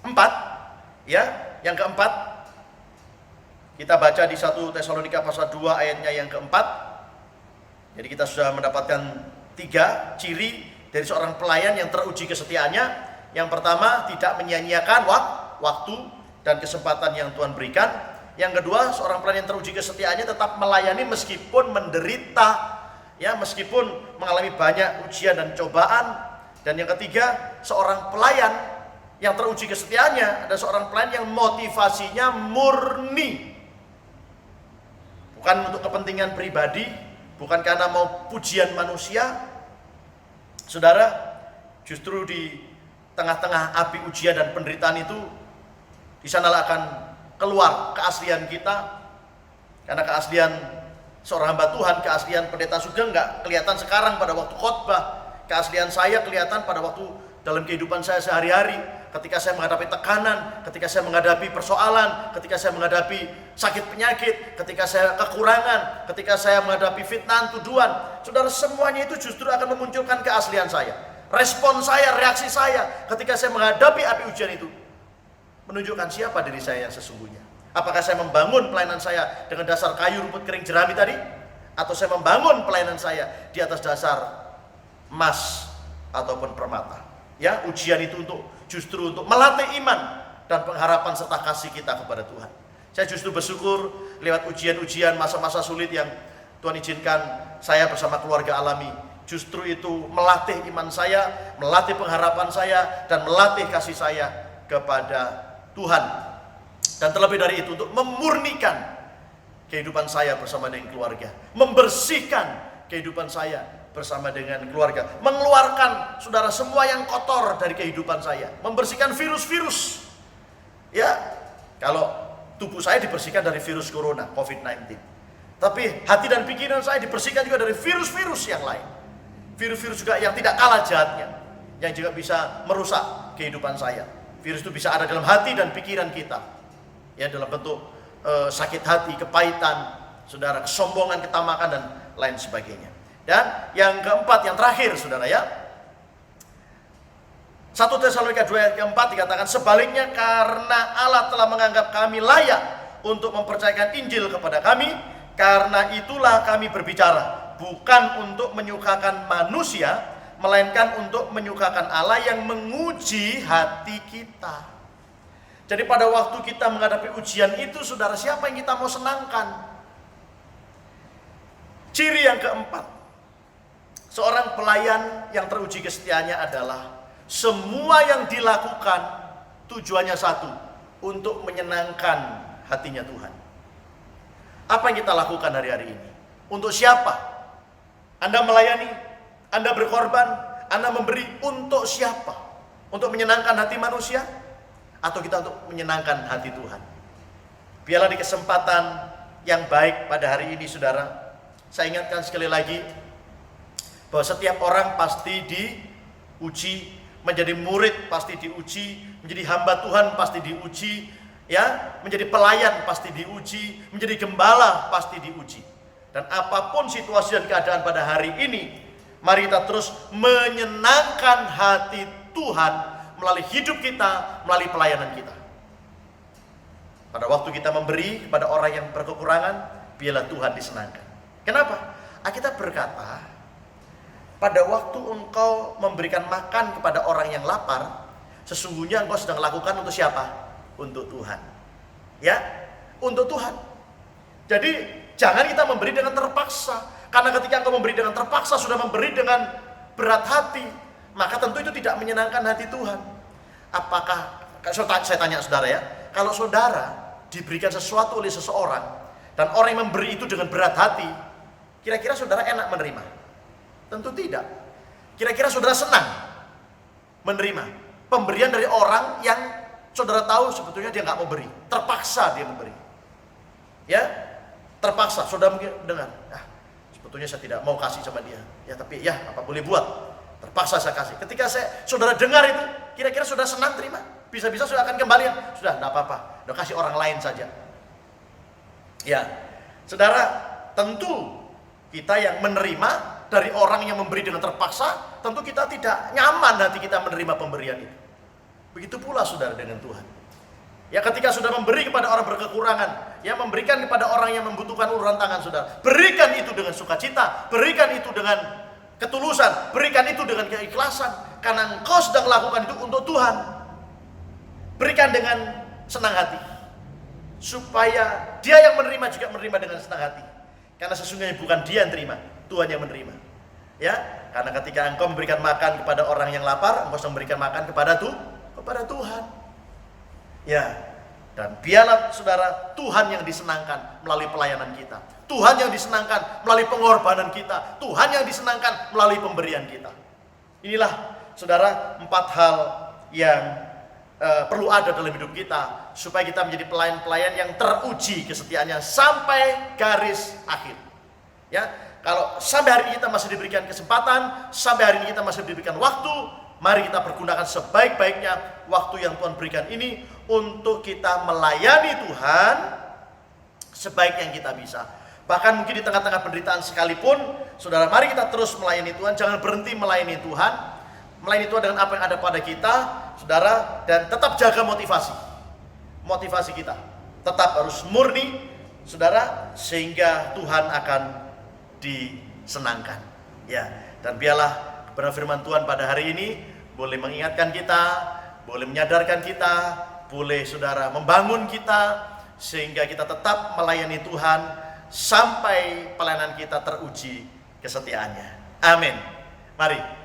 keempat, ya, yang keempat kita baca di 1 Tesalonika pasal 2 ayatnya yang keempat. Jadi kita sudah mendapatkan 3 ciri dari seorang pelayan yang teruji kesetiaannya. Yang pertama, tidak menyia-nyiakan waktu dan kesempatan yang Tuhan berikan. Yang kedua, seorang pelayan yang teruji kesetiaannya tetap melayani meskipun menderita, ya, meskipun mengalami banyak ujian dan cobaan. Dan yang ketiga, seorang pelayan yang teruji kesetiaannya adalah seorang pelayan yang motivasinya murni, bukan untuk kepentingan pribadi, bukan karena mau pujian manusia. Saudara, justru di tengah-tengah api ujian dan penderitaan itu, di sanalah akan keluar keaslian kita. Karena keaslian seorang hamba Tuhan, keaslian pendeta Sugeng nggak kelihatan sekarang pada waktu khotbah. Keaslian saya kelihatan pada waktu dalam kehidupan saya sehari-hari. Ketika saya menghadapi tekanan, ketika saya menghadapi persoalan, ketika saya menghadapi sakit penyakit, ketika saya kekurangan, ketika saya menghadapi fitnah, tuduhan. Saudara, semuanya itu justru akan memunculkan keaslian saya. Respon saya, reaksi saya ketika saya menghadapi api ujian itu menunjukkan siapa diri saya yang sesungguhnya. Apakah saya membangun pelayanan saya dengan dasar kayu, rumput kering, jerami tadi, atau saya membangun pelayanan saya di atas dasar emas ataupun permata. Ya, ujian itu justru untuk melatih iman dan pengharapan serta kasih kita kepada Tuhan. Saya justru bersyukur lewat ujian-ujian, masa-masa sulit yang Tuhan izinkan saya bersama keluarga alami. Justru itu melatih iman saya, melatih pengharapan saya, dan melatih kasih saya kepada Tuhan. Dan terlebih dari itu untuk memurnikan kehidupan saya bersama dengan keluarga, membersihkan kehidupan saya bersama dengan keluarga, mengeluarkan saudara semua yang kotor dari kehidupan saya, membersihkan virus-virus. Ya, kalau tubuh saya dibersihkan dari virus corona, COVID-19, tapi hati dan pikiran saya dibersihkan juga dari virus-virus yang lain. Virus-virus juga yang tidak kalah jahatnya, yang juga bisa merusak kehidupan saya. Virus itu bisa ada dalam hati dan pikiran kita, ya, dalam bentuk sakit hati, kepahitan, saudara, kesombongan, ketamakan, dan lain sebagainya. Dan yang keempat, yang terakhir, saudara, ya, 1 Tesalonika 2 ayat keempat dikatakan, sebaliknya karena Allah telah menganggap kami layak untuk mempercayakan Injil kepada kami, karena itulah kami berbicara, bukan untuk menyukakan manusia, melainkan untuk menyukakan Allah yang menguji hati kita. Jadi pada waktu kita menghadapi ujian itu, saudara, siapa yang kita mau senangkan? Ciri yang keempat, seorang pelayan yang teruji kesetiaannya adalah semua yang dilakukan tujuannya satu, untuk menyenangkan hatinya Tuhan. Apa yang kita lakukan hari-hari ini? Untuk siapa? Anda melayani, Anda berkorban, Anda memberi untuk siapa? Untuk menyenangkan hati manusia? Atau kita untuk menyenangkan hati Tuhan? Biarlah di kesempatan yang baik pada hari ini, saudara, saya ingatkan sekali lagi bahwa setiap orang pasti diuji, menjadi murid pasti diuji, menjadi hamba Tuhan pasti diuji, ya, menjadi pelayan pasti diuji, menjadi gembala pasti diuji. Dan apapun situasi dan keadaan pada hari ini, mari kita terus menyenangkan hati Tuhan melalui hidup kita, melalui pelayanan kita. Pada waktu kita memberi kepada orang yang berkekurangan, biarlah Tuhan disenangkan. Kenapa? Alkitab berkata, pada waktu engkau memberikan makan kepada orang yang lapar, sesungguhnya engkau sedang lakukan untuk siapa? Untuk Tuhan. Ya, untuk Tuhan. Jadi jangan kita memberi dengan terpaksa. Karena ketika engkau memberi dengan terpaksa, sudah memberi dengan berat hati, maka tentu itu tidak menyenangkan hati Tuhan. Apakah, saya tanya saudara, ya, kalau saudara diberikan sesuatu oleh seseorang, dan orang yang memberi itu dengan berat hati, kira-kira saudara enak menerima? Tentu tidak. Kira-kira saudara senang menerima pemberian dari orang yang saudara tahu sebetulnya dia nggak mau beri, terpaksa dia memberi, ya, terpaksa. Saudara mungkin dengar, sebetulnya saya tidak mau kasih sama dia, ya, tapi ya apa boleh buat, terpaksa saya kasih. Ketika saudara dengar itu, kira-kira saudara senang terima? Bisa-bisa saudara akan kembali, sudah tidak apa-apa, udah kasih orang lain saja. Ya, saudara, tentu kita yang menerima dari orang yang memberi dengan terpaksa, tentu kita tidak nyaman hati kita menerima pemberian itu. Begitu pula saudara dengan Tuhan. Ya, ketika sudah memberi kepada orang berkekurangan, ya memberikan kepada orang yang membutuhkan uluran tangan saudara, berikan itu dengan sukacita, berikan itu dengan ketulusan, berikan itu dengan keikhlasan, karena engkau sedang lakukan itu untuk Tuhan. Berikan dengan senang hati, supaya dia yang menerima juga menerima dengan senang hati, karena sesungguhnya bukan dia yang terima, Tuhan yang menerima. Ya, karena ketika engkau memberikan makan kepada orang yang lapar, engkau sedang memberikan makan kepada Tuhan. Ya, dan biarlah saudara, Tuhan yang disenangkan melalui pelayanan kita, Tuhan yang disenangkan melalui pengorbanan kita, Tuhan yang disenangkan melalui pemberian kita. Inilah saudara 4 hal yang perlu ada dalam hidup kita, supaya kita menjadi pelayan-pelayan yang teruji kesetiaannya sampai garis akhir. Ya, kalau sampai hari ini kita masih diberikan kesempatan, sampai hari ini kita masih diberikan waktu, mari kita pergunakan sebaik-baiknya waktu yang Tuhan berikan ini untuk kita melayani Tuhan sebaik yang kita bisa. Bahkan mungkin di tengah-tengah penderitaan sekalipun, saudara, mari kita terus melayani Tuhan. Jangan berhenti melayani Tuhan. Melayani Tuhan dengan apa yang ada pada kita, saudara, dan tetap jaga motivasi. Motivasi kita tetap harus murni, saudara, sehingga Tuhan akan disenangkan. Ya, dan biarlah kebenaran firman Tuhan pada hari ini boleh mengingatkan kita, boleh menyadarkan kita, boleh saudara membangun kita, sehingga kita tetap melayani Tuhan sampai pelayanan kita teruji kesetiaannya. Amin. Mari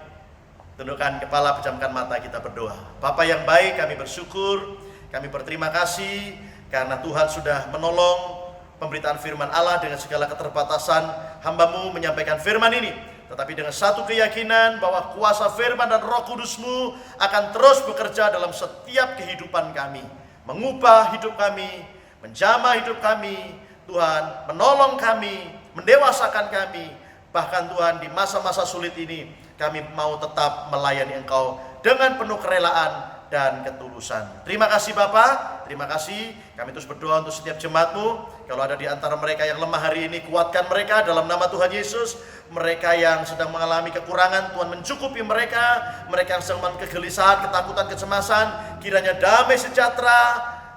tundukkan kepala, pejamkan mata, kita berdoa. Bapa yang baik, kami bersyukur, kami berterima kasih karena Tuhan sudah menolong pemberitaan firman Allah dengan segala keterbatasan hamba-Mu menyampaikan firman ini, tetapi dengan satu keyakinan bahwa kuasa firman dan Roh Kudus-Mu akan terus bekerja dalam setiap kehidupan kami, mengubah hidup kami, menjamah hidup kami, Tuhan, menolong kami, mendewasakan kami. Bahkan Tuhan, di masa-masa sulit ini kami mau tetap melayani Engkau dengan penuh kerelaan dan ketulusan. Terima kasih Bapa, terima kasih. Kami terus berdoa untuk setiap jemaat-Mu. Kalau ada di antara mereka yang lemah hari ini, kuatkan mereka dalam nama Tuhan Yesus. Mereka yang sedang mengalami kekurangan, Tuhan mencukupi mereka. Mereka yang sedang mengalami kegelisahan, ketakutan, kecemasan, kiranya damai sejahtera,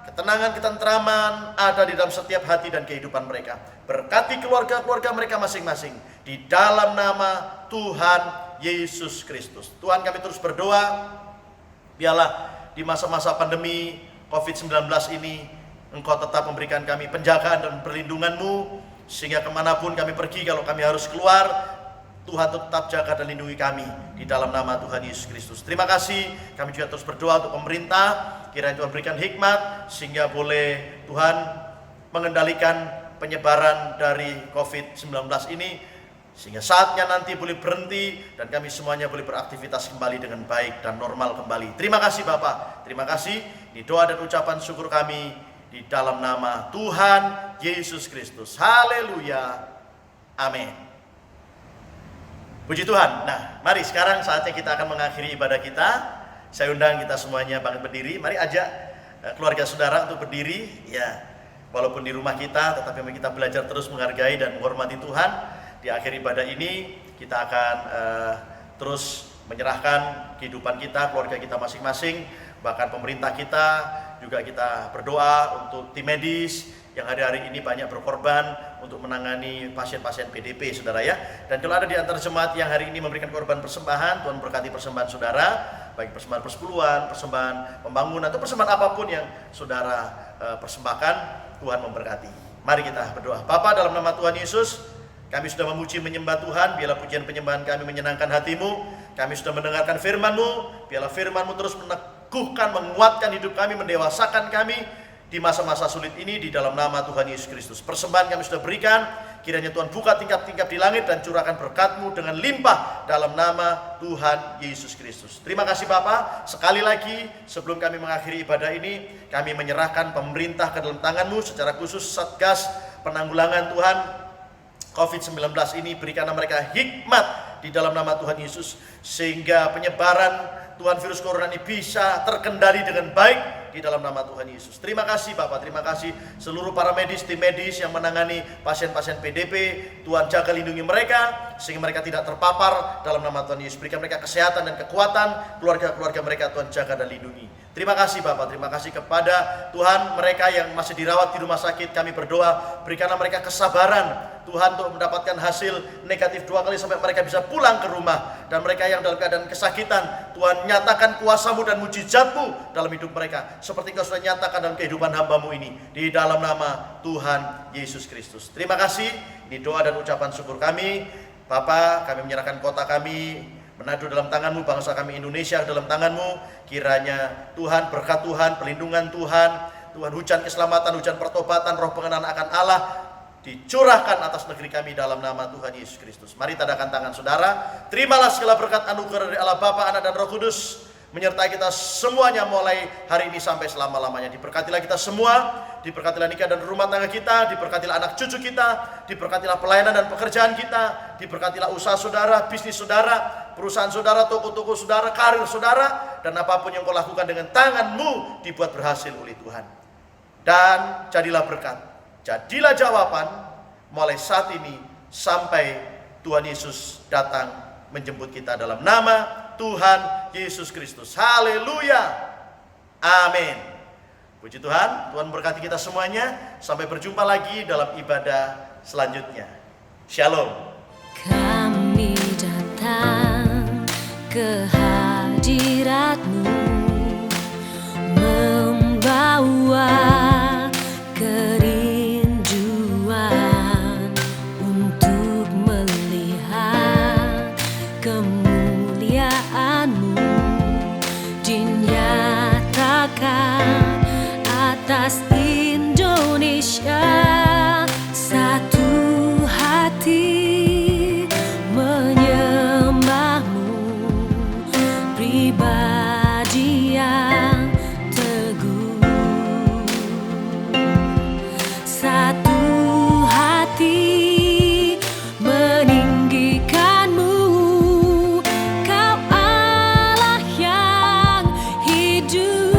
ketenangan, ketentraman ada di dalam setiap hati dan kehidupan mereka. Berkati keluarga-keluarga mereka masing-masing di dalam nama Tuhan Yesus Kristus. Tuhan, kami terus berdoa, biarlah di masa-masa pandemi COVID-19 ini Engkau tetap memberikan kami penjagaan dan perlindungan-Mu, sehingga kemanapun kami pergi, kalau kami harus keluar, Tuhan tetap jaga dan lindungi kami di dalam nama Tuhan Yesus Kristus. Terima kasih. Kami juga terus berdoa untuk pemerintah, kiranya Tuhan berikan hikmat sehingga boleh Tuhan mengendalikan penyebaran dari COVID-19 ini, sehingga saatnya nanti boleh berhenti dan kami semuanya boleh beraktivitas kembali dengan baik dan normal kembali. Terima kasih Bapak, terima kasih. Di doa dan ucapan syukur kami di dalam nama Tuhan Yesus Kristus. Haleluya. Amin. Puji Tuhan. Nah, mari sekarang saatnya kita akan mengakhiri ibadah kita. Saya undang kita semuanya bangkit berdiri. Mari ajak keluarga saudara untuk berdiri. Ya, walaupun di rumah kita, tetapi mari kita belajar terus menghargai dan menghormati Tuhan. Di akhir ibadah ini kita akan terus menyerahkan kehidupan kita, keluarga kita masing-masing, bahkan pemerintah kita. Juga kita berdoa untuk tim medis yang hari-hari ini banyak berkorban untuk menangani pasien-pasien PDP, saudara ya. Dan kalau ada di antara jemaat yang hari ini memberikan korban persembahan, Tuhan berkati persembahan saudara, baik persembahan persepuluhan, persembahan pembangunan, atau persembahan apapun yang saudara persembahkan, Tuhan memberkati. Mari kita berdoa. Bapa, dalam nama Tuhan Yesus, kami sudah memuji menyembah Tuhan, biarlah pujian penyembahan kami menyenangkan hati-Mu. Kami sudah mendengarkan firman-Mu, biarlah firman-Mu terus meneguhkan, menguatkan hidup kami, mendewasakan kami di masa-masa sulit ini di dalam nama Tuhan Yesus Kristus. Persembahan kami sudah berikan, kiranya Tuhan buka tingkap-tingkap di langit dan curahkan berkat-Mu dengan limpah dalam nama Tuhan Yesus Kristus. Terima kasih Bapa. Sekali lagi sebelum kami mengakhiri ibadah ini, kami menyerahkan pemerintah ke dalam tangan-Mu, secara khusus Satgas Penanggulangan Tuhan COVID-19 ini, berikanlah mereka hikmat di dalam nama Tuhan Yesus, sehingga penyebaran Tuhan virus corona ini bisa terkendali dengan baik di dalam nama Tuhan Yesus. Terima kasih Bapak, terima kasih seluruh para medis, tim medis yang menangani pasien-pasien PDP. Tuhan jaga lindungi mereka sehingga mereka tidak terpapar dalam nama Tuhan Yesus. Berikan mereka kesehatan dan kekuatan, keluarga-keluarga mereka Tuhan jaga dan lindungi. Terima kasih Bapak, terima kasih kepada Tuhan mereka yang masih dirawat di rumah sakit. Kami berdoa berikanlah mereka kesabaran Tuhan untuk mendapatkan hasil negatif 2 kali sampai mereka bisa pulang ke rumah. Dan mereka yang dalam keadaan kesakitan, Tuhan nyatakan kuasa-Mu dan mujizat-Mu dalam hidup mereka seperti Kau sudah nyatakan dalam kehidupan hamba-Mu ini, di dalam nama Tuhan Yesus Kristus. Terima kasih, ini doa dan ucapan syukur kami. Bapa, kami menyerahkan kota kami Manado dalam tangan-Mu, bangsa kami Indonesia dalam tangan-Mu. Kiranya Tuhan, berkat Tuhan, pelindungan Tuhan, Tuhan hujan keselamatan, hujan pertobatan, roh pengenalan akan Allah dicurahkan atas negeri kami dalam nama Tuhan Yesus Kristus. Mari tadakan tangan saudara. Terimalah segala berkat anugerah dari Allah Bapa, Anak dan Roh Kudus menyertai kita semuanya mulai hari ini sampai selama-lamanya. Diberkatilah kita semua, diberkatilah nikah dan rumah tangga kita, diberkatilah anak cucu kita, diberkatilah pelayanan dan pekerjaan kita, diberkatilah usaha saudara, bisnis saudara, perusahaan saudara, toko-toko saudara, karir saudara, dan apapun yang Kau lakukan dengan tangan-Mu dibuat berhasil oleh Tuhan. Dan jadilah berkat, jadilah jawaban mulai saat ini sampai Tuhan Yesus datang menjemput kita dalam nama Tuhan Yesus Kristus. Haleluya. Amin. Puji Tuhan, Tuhan berkati kita semuanya. Sampai berjumpa lagi dalam ibadah selanjutnya. Shalom. Kami datang ke hadirat-Mu, membawa kerinduan untuk melihat kemuliaan-Mu dinyatakan atas Indonesia. Satu hati menyembah-Mu, pribadi yang teguh. Satu hati meninggikan-Mu, Kau Allah yang hidup.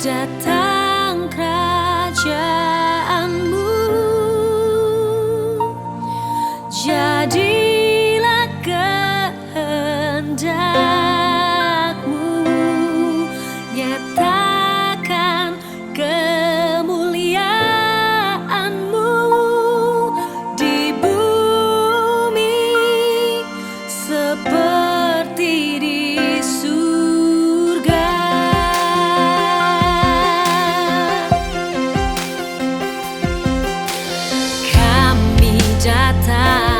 Datang kerajaan-Mu, jadilah kehendak-Mu, nyatakan kemuliaan-Mu di bumi seperti di surga. Kami datang